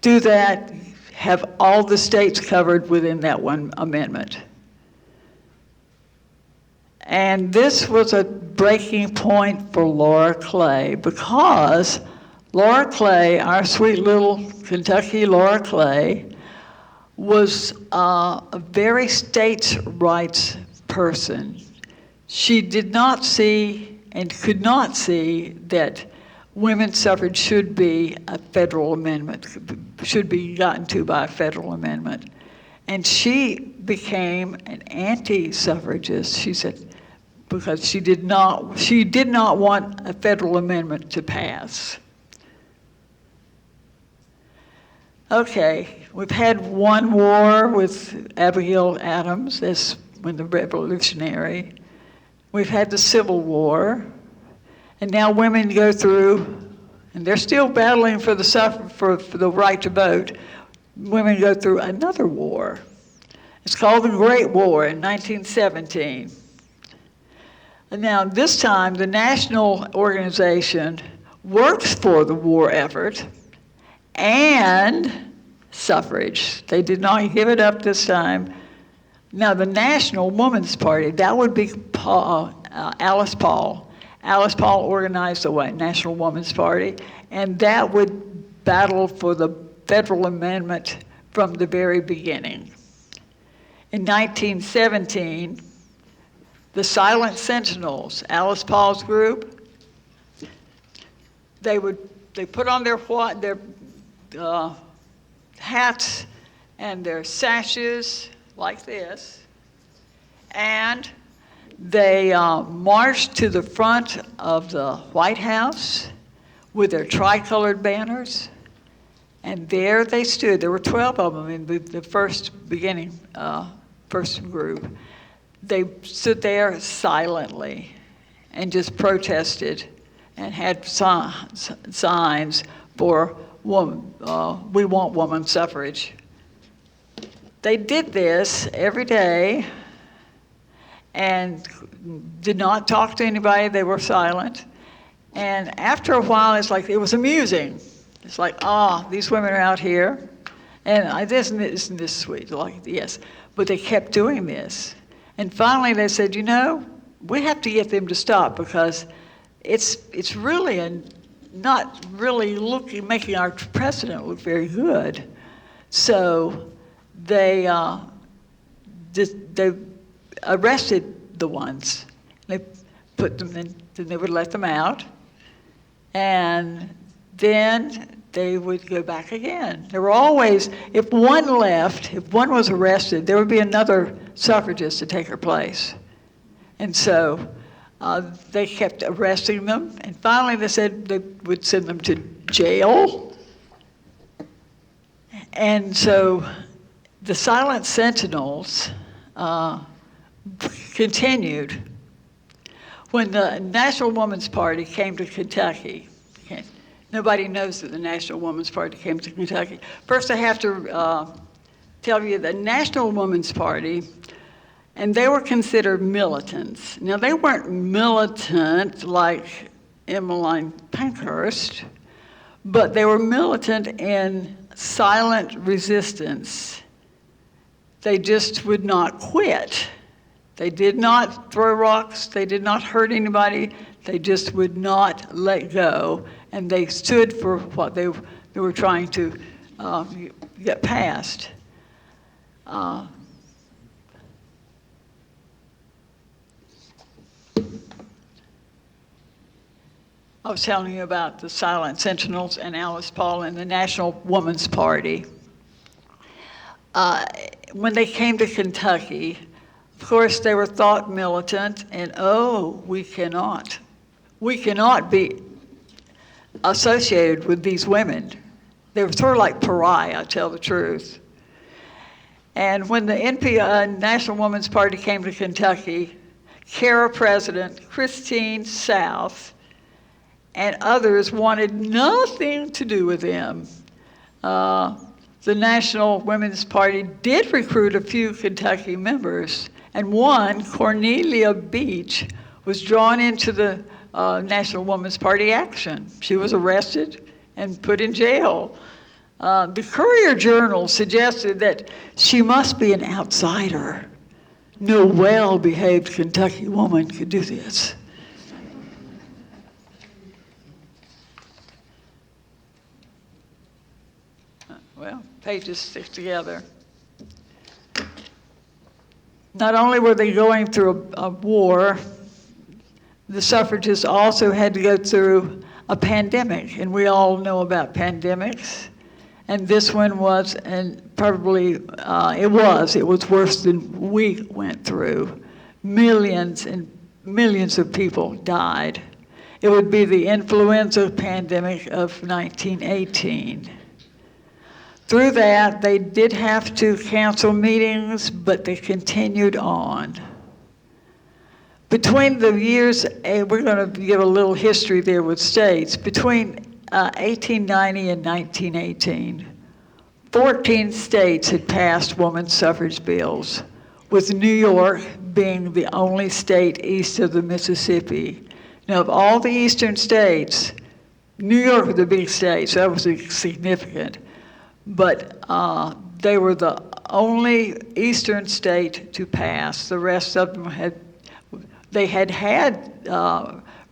Do that, have all the states covered within that one amendment. And this was a breaking point for Laura Clay, because Laura Clay, our sweet little Kentucky Laura Clay, was a very states' rights person. She did not see and could not see that women's suffrage should be a federal amendment, should be gotten to by a federal amendment. And she became an anti-suffragist, she said, because she did not want a federal amendment to pass. Okay, we've had one war with Abigail Adams, that's when the Revolutionary. We've had the Civil War, and now women go through, and they're still battling for the right to vote. Women go through another war. It's called the Great War in 1917. And now this time, the national organization works for the war effort and suffrage. They did not give it up this time. Now the National Woman's Party, that would be Alice Paul. Alice Paul organized the National Woman's Party, and that would battle for the federal amendment from the very beginning. In 1917, the Silent Sentinels, Alice Paul's group, they put on their hats and their sashes like this, and they marched to the front of the White House with their tricolored banners, and there they stood. There were 12 of them in the first group. They stood there silently and just protested and had signs for we want women's suffrage. They did this every day and did not talk to anybody. They were silent. And after a while, it was amusing. It's like, these women are out here. And isn't this sweet? Yes. But they kept doing this. And finally they said, we have to get them to stop, because it's really not really making our president look very good. So they arrested the ones. They put them in, then they would let them out, and then they would go back again. There were always, if one left, if one was arrested, there would be another suffragist to take her place. And so they kept arresting them, and finally they said they would send them to jail. And so the Silent Sentinels continued. When the National Woman's Party came to Kentucky, nobody knows that the National Woman's Party came to Kentucky. First, I have to tell you the National Woman's Party, and they were considered militants. Now, they weren't militant like Emmeline Pankhurst, but they were militant in silent resistance. They just would not quit. They did not throw rocks. They did not hurt anybody. They just would not let go. And they stood for what they were trying to get past. I was telling you about the Silent Sentinels and Alice Paul and the National Woman's Party. When they came to Kentucky, of course, they were thought militant, and we cannot be associated with these women. They were sort of like pariah, to tell the truth. And when the National Woman's Party came to Kentucky, CARA President Christine South and others wanted nothing to do with them. The National Women's Party did recruit a few Kentucky members, and one, Cornelia Beach, was drawn into the National Women's Party action. She was arrested and put in jail. The Courier Journal suggested that she must be an outsider. No well-behaved Kentucky woman could do this. Well, pages stick together. Not only were they going through a war, the suffragists also had to go through a pandemic, and we all know about pandemics. And this one was, and probably it was worse than we went through. Millions and millions of people died. It would be the influenza pandemic of 1918. Through that, they did have to cancel meetings, but they continued on. Between the years, we're going to give a little history there with states. Between 1890 and 1918, 14 states had passed women's suffrage bills, with New York being the only state east of the Mississippi. Now, of all the eastern states, New York was the big state, so that was significant. But they were the only eastern state to pass. The rest of them had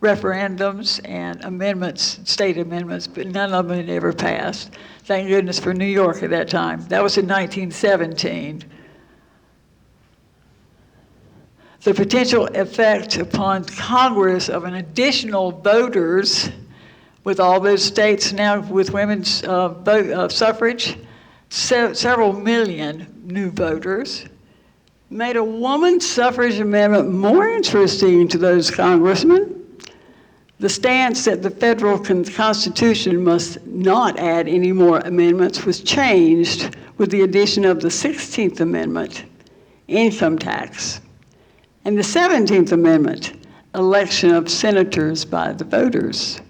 referendums and amendments, state amendments, but none of them had ever passed. Thank goodness for New York at that time. That was in 1917. The potential effect upon Congress of an additional voters, with all those states now with women's suffrage, several million new voters, made a woman's suffrage amendment more interesting to those congressmen. The stance that the federal Constitution must not add any more amendments was changed with the addition of the 16th Amendment, income tax, and the 17th Amendment, election of senators by the voters.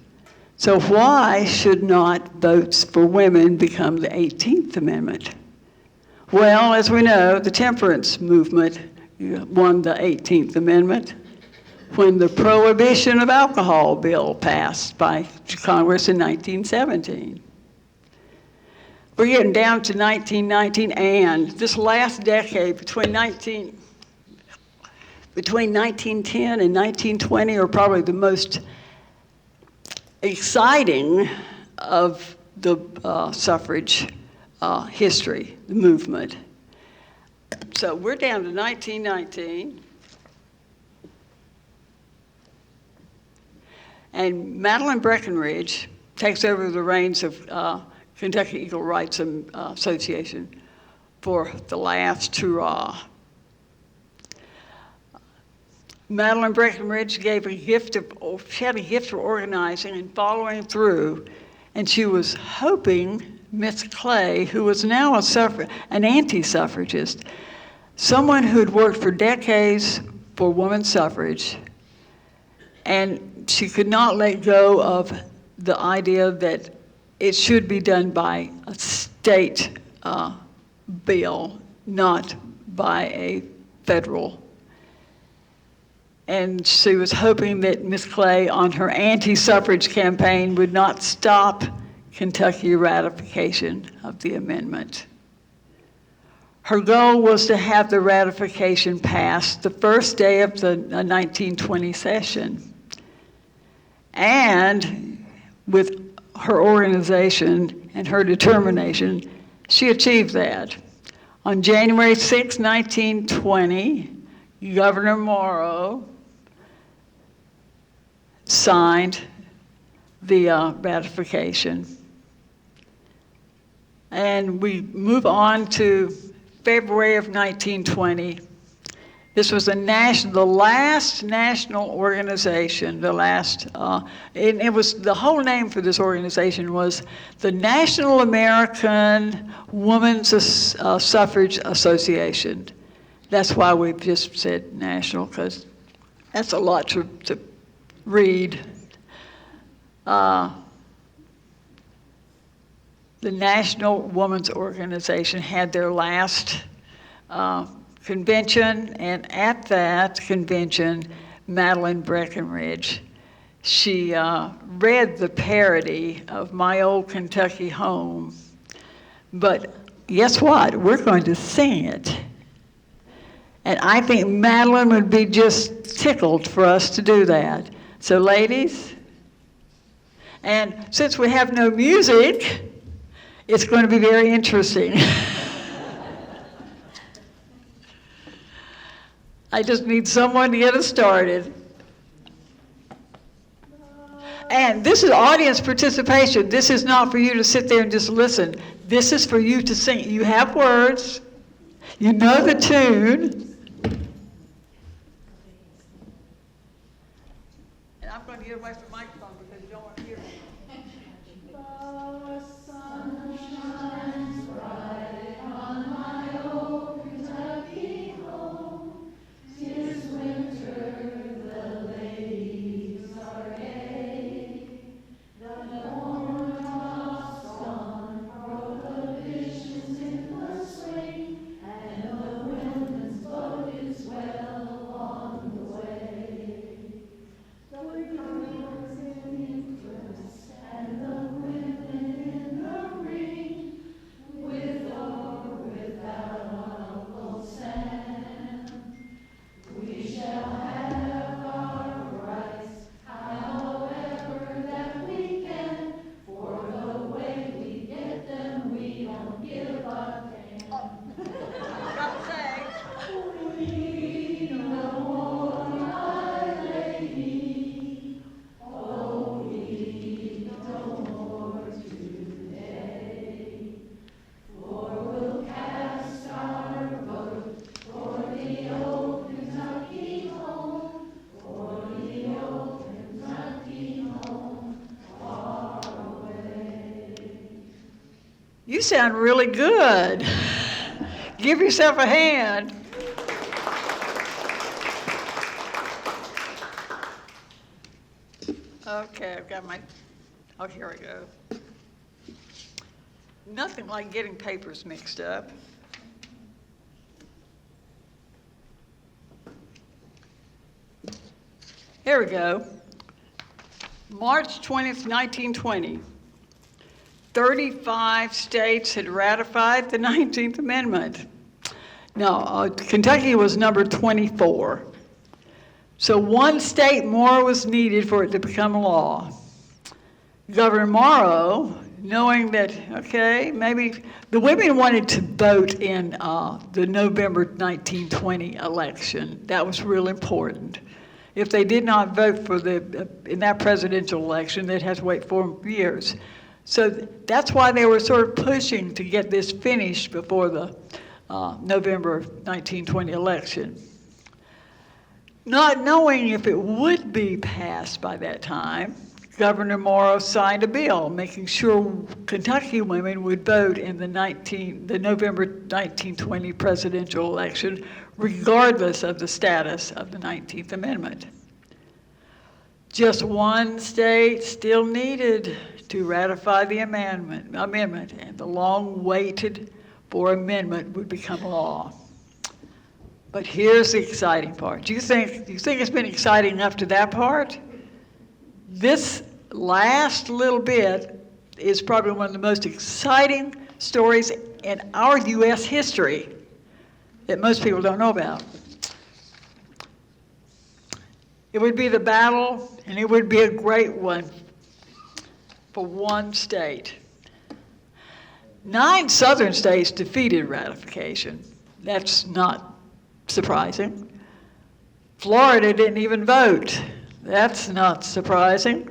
So why should not votes for women become the 18th Amendment? Well, as we know, the temperance movement won the 18th Amendment when the Prohibition of Alcohol bill passed by Congress in 1917. We're getting down to 1919, and this last decade between 1910 and 1920 are probably the most exciting of the suffrage history, the movement. So we're down to 1919. And Madeline Breckinridge takes over the reins of Kentucky Equal Rights Association for the last hurrah. Madeline Breckinridge gave a gift she had a gift for organizing and following through, and she was hoping Miss Clay, who was now an anti-suffragist, someone who had worked for decades for women's suffrage, and she could not let go of the idea that it should be done by a state bill, not by a federal. And she was hoping that Miss Clay, on her anti-suffrage campaign, would not stop Kentucky ratification of the amendment. Her goal was to have the ratification passed the first day of the 1920 session. And with her organization and her determination, she achieved that. On January 6, 1920, Governor Morrow signed the ratification. And we move on to February of 1920. This was the last national organization, and it was, the whole name for this organization was the National American Women's Suffrage Association. That's why we've just said national, because that's a lot to read. The National Women's Organization had their last convention, and at that convention, Madeline Breckinridge, she read the parody of My Old Kentucky Home, but guess what? We're going to sing it. And I think Madeline would be just tickled for us to do that. So ladies, and since we have no music, it's going to be very interesting. I just need someone to get us started. And this is audience participation. This is not for you to sit there and just listen. This is for you to sing. You have words. You know the tune. And I'm going to get away from the microphone because you don't want to hear me. The sun shines bright on my old Kentucky home. 'Tis winter, the ladies are gay. The corn tops on prohibitions in the swing, and the women's vote is well on the way. The girls in interest and the women in the ring, with or without Uncle Sam. We shall have our rights, however that we can. For the way we get them, we don't give a damn. We no more, my lady. Oh, we no more today. For we'll cast our vote for the old Kentucky home, for the old Kentucky home, far away. You sound really good. Give yourself a hand. Okay, I've got oh, here we go. Nothing like getting papers mixed up. Here we go. March 20th, 1920. 35 states had ratified the 19th Amendment. Now, Kentucky was number 24. So one state more was needed for it to become law. Governor Morrow, knowing that, okay, maybe the women wanted to vote in the November 1920 election. That was real important. If they did not vote for in that presidential election, they'd have to wait 4 years. So that's why they were sort of pushing to get this finished before the November 1920 election. Not knowing if it would be passed by that time, Governor Morrow signed a bill making sure Kentucky women would vote in the November 1920 presidential election, regardless of the status of the 19th Amendment. Just one state still needed to ratify the amendment, and the long-waited for amendment would become law. But here's the exciting part. Do you think it's been exciting enough to that part? This last little bit is probably one of the most exciting stories in our U.S. history that most people don't know about. It would be the battle, and it would be a great one for one state. 9 southern states defeated ratification. That's not surprising. Florida didn't even vote. That's not surprising.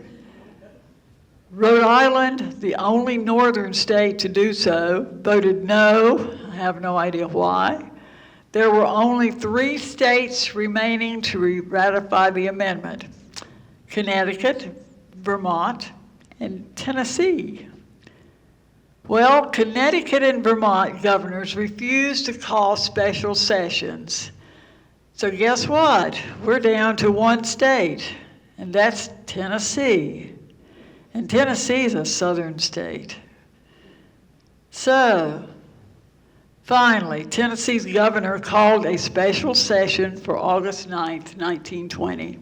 Rhode Island, the only northern state to do so, voted no. I have no idea why. there were only 3 states remaining to ratify the amendment: Connecticut, Vermont, and Tennessee. Well, Connecticut and Vermont governors refused to call special sessions. So guess what? We're down to 1 state, and that's Tennessee. And Tennessee is a southern state. So, finally, Tennessee's governor called a special session for August 9th, 1920.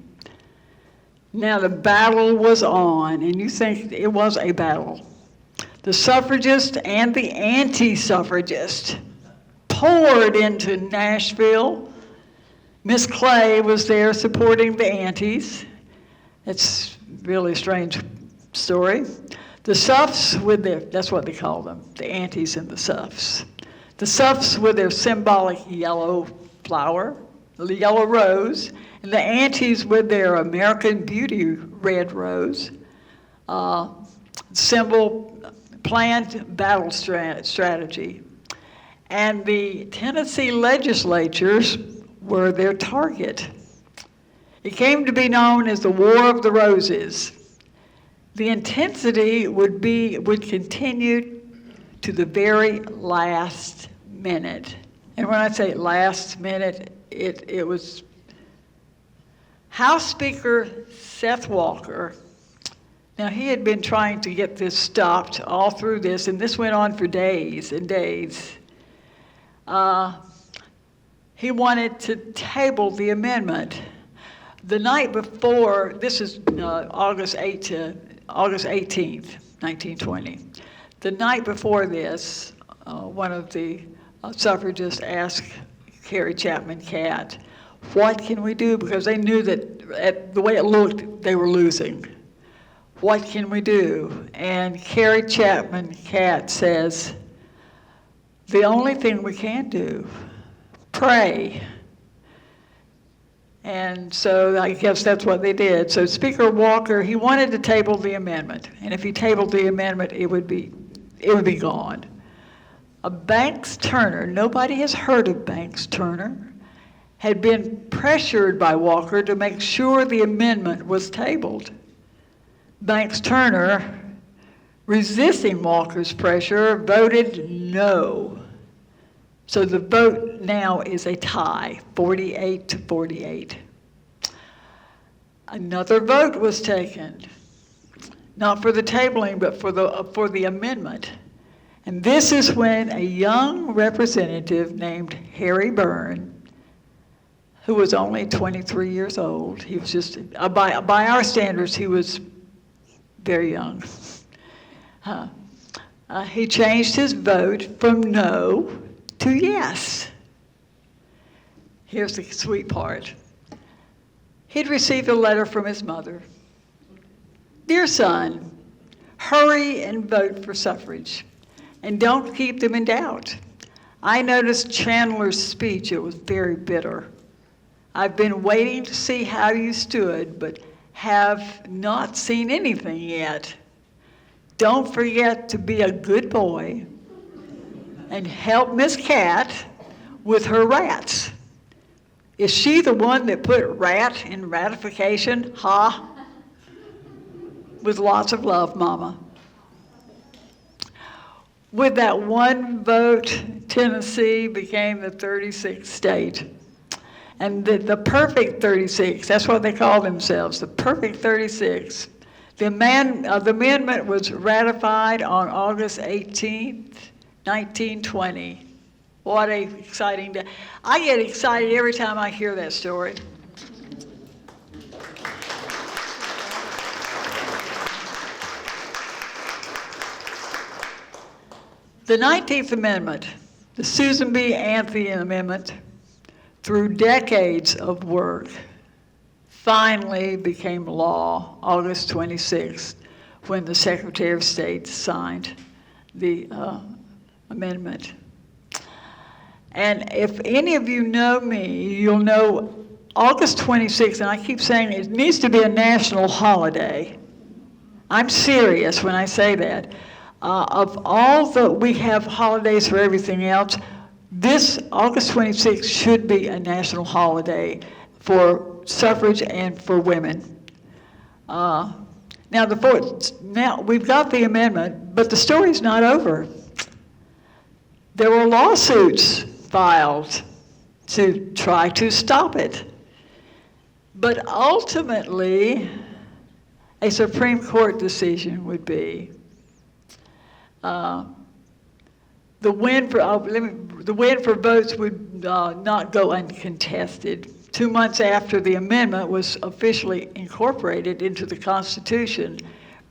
Now the battle was on, and you think it was a battle. The suffragists and the anti-suffragists poured into Nashville. Miss Clay was there supporting the antis. It's really a strange story. The Suffs with their, that's what they call them, the antis and the Suffs. The Suffs with their symbolic yellow flower, the yellow rose, and the antis with their American Beauty red rose, symbol planned battle strategy. And the Tennessee legislatures were their target. It came to be known as the War of the Roses. The intensity would continue to the very last minute. And when I say last minute, it was House Speaker Seth Walker. Now, he had been trying to get this stopped all through this, and this went on for days and days. He wanted to table the amendment. The night before, this is August 18th, 1920. The night before this, one of the suffragists asked Carrie Chapman Catt, what can we do? Because they knew that the way it looked, they were losing. What can we do? And Carrie Chapman Catt says, the only thing we can do, pray. And so I guess that's what they did. So Speaker Walker, he wanted to table the amendment. And if he tabled the amendment, it would be gone. Banks Turner, nobody has heard of Banks Turner, had been pressured by Walker to make sure the amendment was tabled. Banks Turner, resisting Walker's pressure, voted no. So the vote now is a tie, 48-48. Another vote was taken, not for the tabling, but for the amendment. And this is when a young representative named Harry Byrne, who was only 23 years old, he was just, by our standards, he was very young. He changed his vote from no to yes. Here's the sweet part. He'd received a letter from his mother. Dear son, hurry and vote for suffrage, and don't keep them in doubt. I noticed Chandler's speech. It was very bitter. I've been waiting to see how you stood, but have not seen anything yet. Don't forget to be a good boy and help Miss Catt with her rats. Is she the one that put rat in ratification? Ha? With lots of love, Mama. With that one vote, Tennessee became the 36th state. And the perfect 36, that's what they call themselves, the perfect 36. The amendment was ratified on August 18th, 1920. What an exciting day. I get excited every time I hear that story. The 19th Amendment, the Susan B. Anthony Amendment, through decades of work, finally became law August 26th, when the Secretary of State signed the amendment. And if any of you know me, you'll know August 26th, and I keep saying it needs to be a national holiday. I'm serious when I say that. Of all the, we have holidays for everything else, This August 26th should be a national holiday for suffrage and for women. Now we've got the amendment, but the story's not over. There were lawsuits filed to try to stop it. But ultimately, a Supreme Court decision would be the win for votes would not go uncontested. 2 months after the amendment was officially incorporated into the Constitution,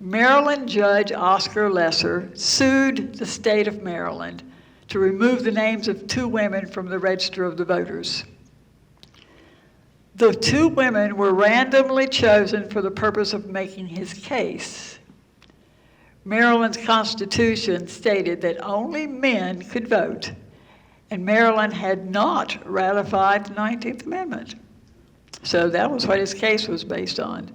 Maryland Judge Oscar Lesser sued the state of Maryland to remove the names of 2 women from the register of the voters. The 2 women were randomly chosen for the purpose of making his case. Maryland's Constitution stated that only men could vote, and Maryland had not ratified the 19th Amendment. So that was what his case was based on.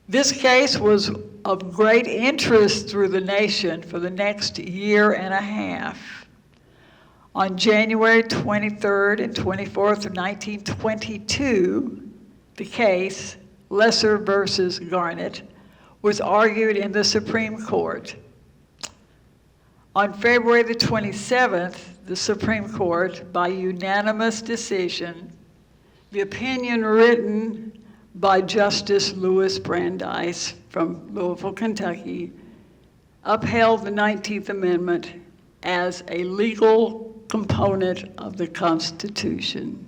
This case was of great interest through the nation for the next year and a half. On January 23rd and 24th of 1922, the case, Lesser versus Garnett, was argued in the Supreme Court. On February the 27th, the Supreme Court, by unanimous decision, the opinion written by Justice Louis Brandeis from Louisville, Kentucky, upheld the 19th Amendment as a legal component of the Constitution.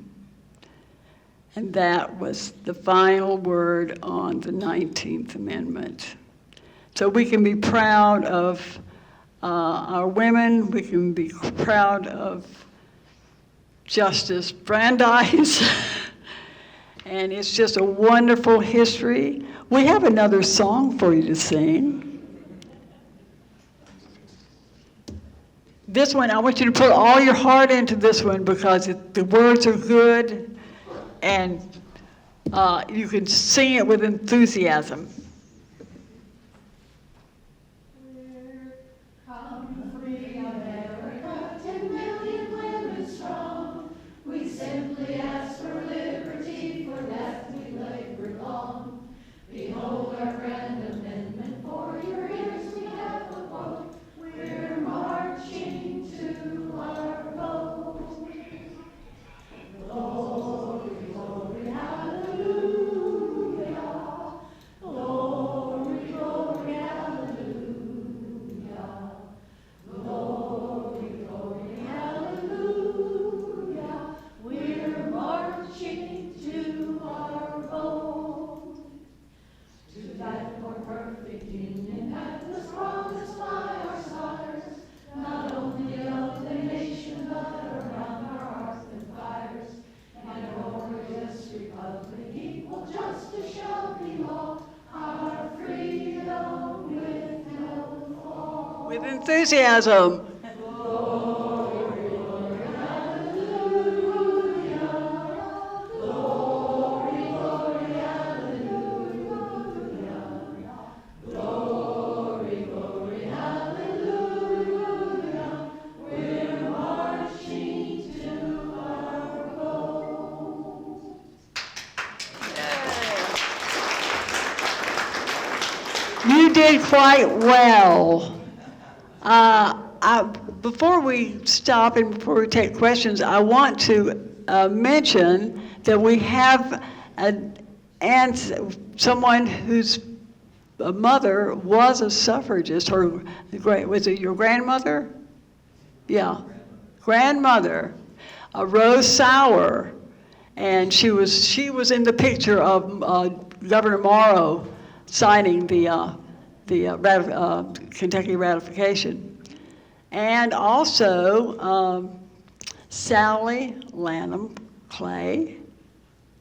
And that was the final word on the 19th Amendment. So we can be proud of our women, we can be proud of Justice Brandeis, and it's just a wonderful history. We have another song for you to sing. This one, I want you to put all your heart into this one because the words are good and you can sing it with enthusiasm. With enthusiasm. You did quite well. Before we stop and before we take questions, I want to mention that we have someone whose mother was a suffragist. Was it your grandmother? Yeah, grandmother, Rose Sauer, and she was in the picture of Governor Morrow signing the Kentucky ratification. And also Sally Lanham Clay.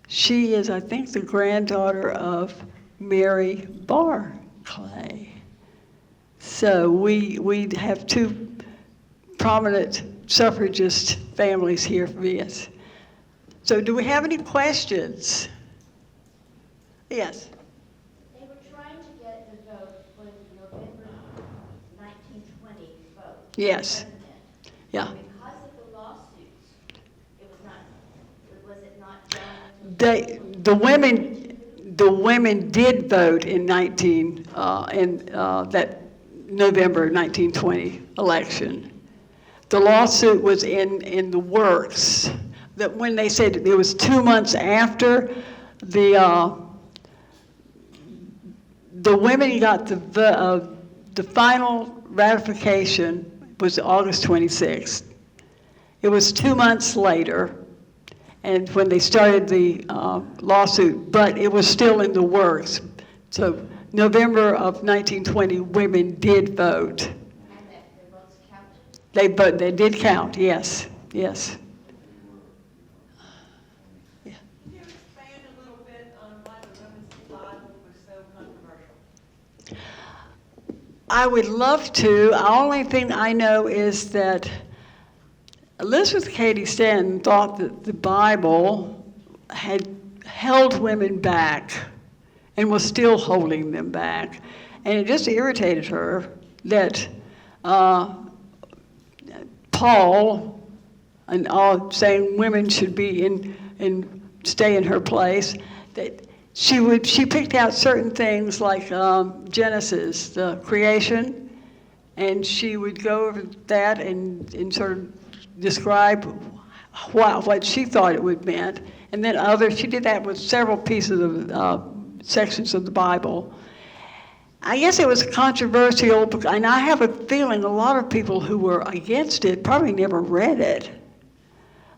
She is, I think, the granddaughter of Mary Barr Clay. So we have 2 prominent suffragist families here for us. So do we have any questions? Yes. November 1920 vote. Yes. Yeah. Because of the lawsuit, the women did vote in that November 1920 election. The lawsuit was in the works. That when they said it was 2 months after the women got the final ratification was August 26th. It was 2 months later, and when they started the lawsuit, but it was still in the works. So November of 1920, women did vote. And their votes counted. They did count, yes, yes. Yeah. Can you expand a little bit on why the women's Bible was so controversial? I would love to. The only thing I know is that Elizabeth Cady Stanton thought that the Bible had held women back and was still holding them back. And it just irritated her that Paul and all saying women should be in stay in her place, that she picked out certain things like Genesis, the creation, and she would go over that and sort of describe what she thought it would meant. And then she did that with several pieces of sections of the Bible. I guess it was controversial, and I have a feeling a lot of people who were against it probably never read it.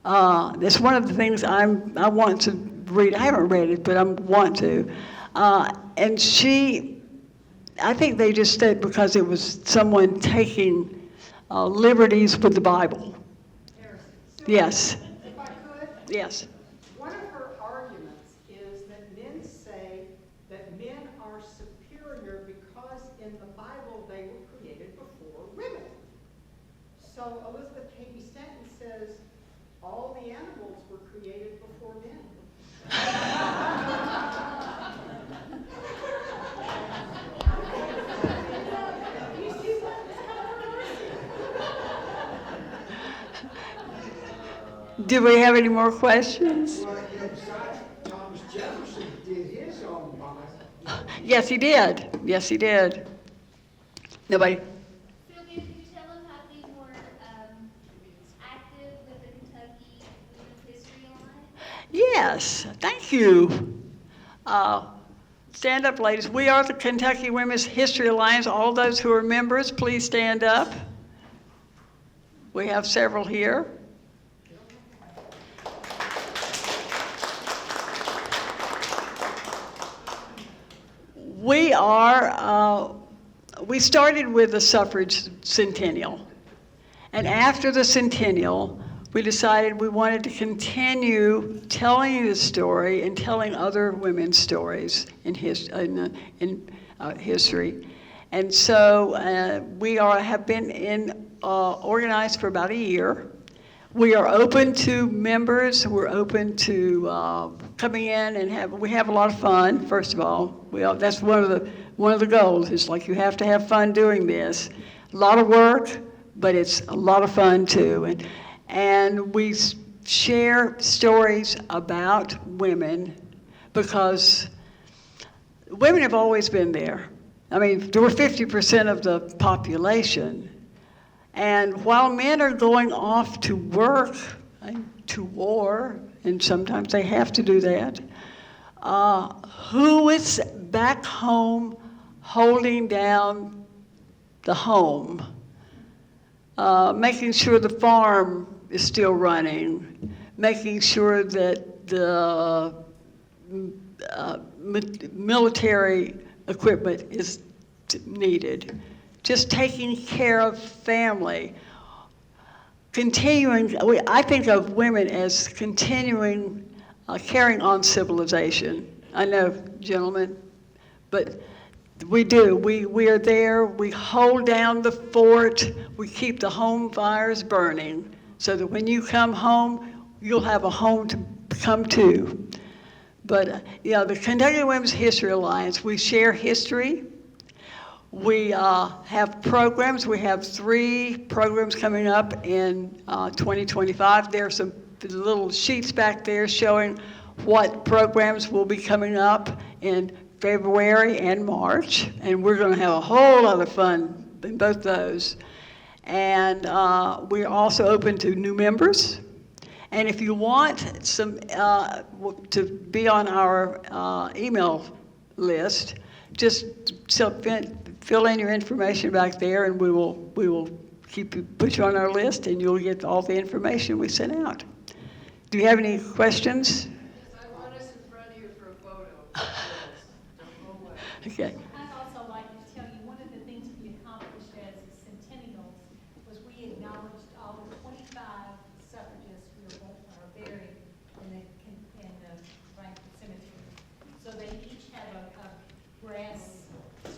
That's one of the things I want to read. I haven't read it, but I want to. And I think they just said because it was someone taking liberties with the Bible. Yes. If I could, Yes. one of her arguments is that men say that men are superior because in the Bible they were created before women. So Elizabeth Cady Stanton says all the animals were created before men. Do we have any more questions? Well, besides, Thomas Jefferson did his own Bible. Yes, he did. Yes, he did. Nobody? Sylvia, could you tell them how to be more active with the Kentucky Women's History Alliance? Yes, thank you. Stand up, ladies. We are the Kentucky Women's History Alliance. All those who are members, please stand up. We have several here. We started with the suffrage centennial. And after the centennial, we decided we wanted to continue telling the story and telling other women's stories in history. And so we have been organized for about a year. We are open to members. We're open to coming in and we have a lot of fun. First of all, that's one of the goals. It's like you have to have fun doing this. A lot of work, but it's a lot of fun too. And we share stories about women because women have always been there. I mean, there were 50% of the population. And while men are going off to work, to war, and sometimes they have to do that, who is back home holding down the home, making sure the farm is still running, making sure that the military equipment is needed, just taking care of family, continuing. I think of women as continuing, carrying on civilization. I know, gentlemen, but we do. We are there. We hold down the fort. We keep the home fires burning so that when you come home, you'll have a home to come to. But the Kentucky Women's History Alliance, we share history. We have programs. We have 3 programs coming up in 2025. There are some little sheets back there showing what programs will be coming up in February and March, and we're going to have a whole lot of fun in both those. And we're also open to new members. And if you want some to be on our email list, just fill in your information back there, and we will put you on our list, and you'll get all the information we sent out. Do you have any questions? I want us in front of you for a photo. Don't go away. Okay. I'd also like to tell you, one of the things we accomplished as centennials was we acknowledged all the 25 suffragists who are buried in the Frankfort Cemetery. So they each have a brass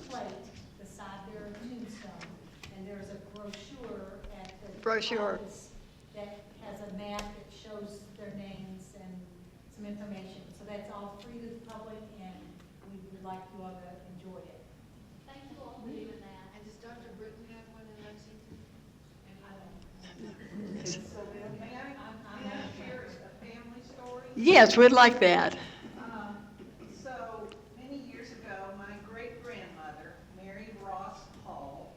plate beside their tombstone, and there's a brochure at the office that has a map that shows their names and some information. So that's all free to the public, and we would like you all to enjoy it. Thank you all for doing that. And does Dr. Britton have one in Lexington? And I don't. So May I share a family story? Yes, we'd like that. So, many years ago, my great-grandmother, Mary Ross Hall,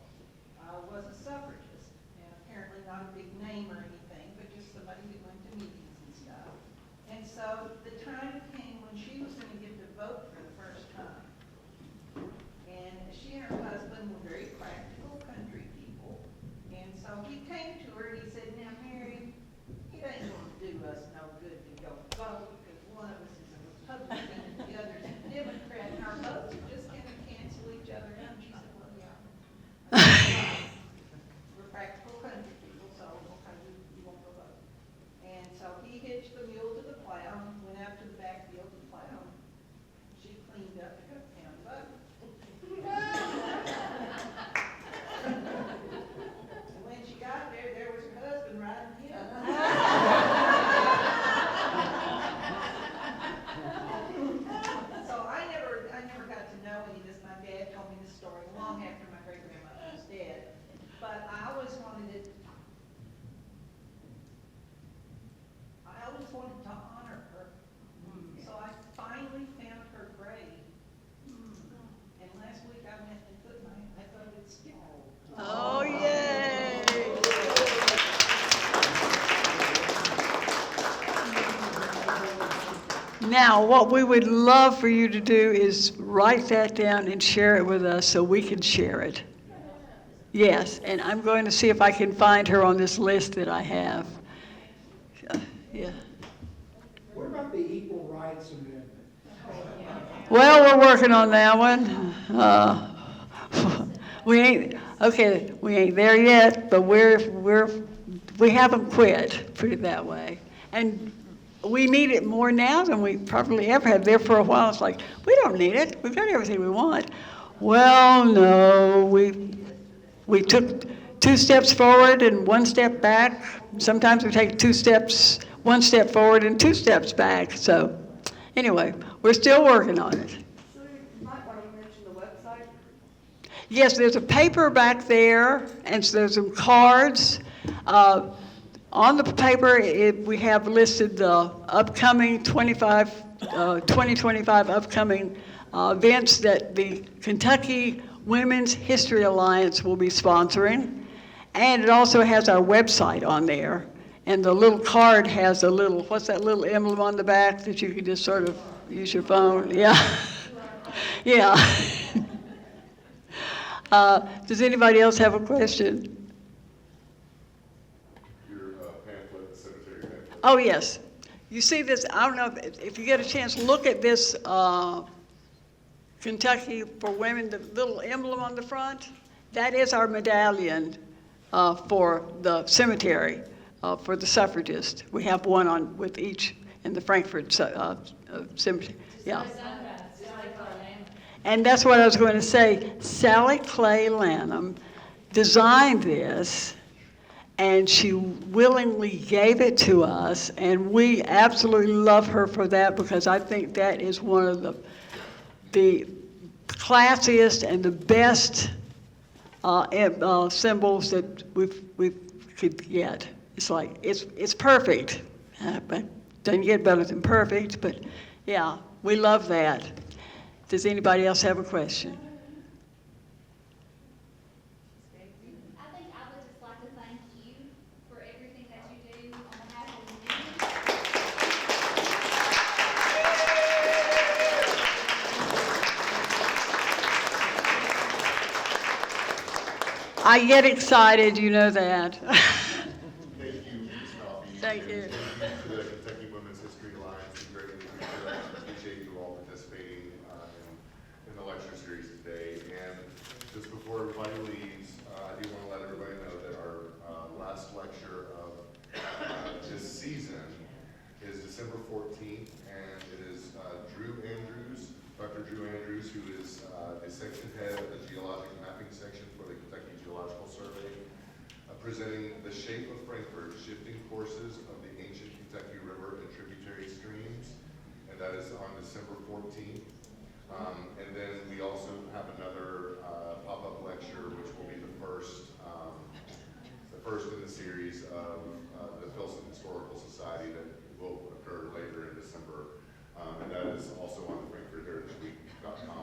was a suffragist, and apparently not a big name or anything, but just somebody who went to meetings and stuff. And so, the time came when she was going to get to vote for the first time. And she and her husband were very practical country people. And so he came to her and he said, "Now, Mary, it ain't going to do us no good to go vote, because one of us is a Republican and the other's a Democrat, and our votes are just going to cancel each other out." And she said, "Well, yeah. We're practical country people, so okay, you won't go vote." And so he hitched the mule to the plow, and went out to the backfield to plow. She cleaned up to go down the vote. And when she got there, there was her husband riding him. So I never got to know any of this. My dad told me this story long after my great-grandmother was dead. But I always wanted to honor her. So I finally found her grave. And last week I went and put I thought it's small. Oh, yay! Now, what we would love for you to do is write that down and share it with us so we can share it. Yes, and I'm going to see if I can find her on this list that I have. Yeah. What about the Equal Rights Amendment? Well, we're working on that one. We ain't there yet, but we haven't quit, put it that way. And we need it more now than we probably ever have. There for a while, it's like, we don't need it. We've got everything we want. Well, no, we took 2 steps forward and 1 step back. Sometimes we take 2 steps, 1 step forward and 2 steps back. So anyway, we're still working on it. So you might want to mention the website. Yes, there's a paper back there, and so there's some cards. On the paper, we have listed the upcoming 2025 upcoming events that the Kentucky Women's History Alliance will be sponsoring. And it also has our website on there. And the little card has a little, what's that little emblem on the back that you can just sort of use your phone? Yeah. Yeah. Does anybody else have a question? Your pamphlet, cemetery pamphlet. Oh, yes. You see this, I don't know, if you get a chance, look at this Kentucky for Women, the little emblem on the front. That is our medallion for the cemetery, for the suffragists. We have one with each in the Frankfort cemetery. Yeah. And that's what I was going to say. Sally Clay Lanham designed this, and she willingly gave it to us, and we absolutely love her for that, because I think that is one of the classiest and the best symbols that we could get. It's like, it's perfect. But Doesn't get better than perfect, but yeah, we love that. Does anybody else have a question? I think I would just like to thank you for everything that you do on behalf of the community. I get excited, you know that. Thank you, Ms. Coffey. Thank you. And thank you to the Kentucky Women's History Alliance. We greatly appreciate you all participating in the lecture series today. And just before everybody leaves, I do want to let everybody know that our last lecture of this season is December 14th, and it is Dr. Drew Andrews, who is the section head of the geologic mapping section for the Kentucky Geological Survey, presenting The Shape of Frankfort, Shifting Courses of the Ancient Kentucky River and Tributary Streams, and that is on December 14th. And then we also have another pop-up lecture, which will be the first in the series of the Filson Historical Society that will occur later in December. And that is also on the Frankfort Heritage Week.com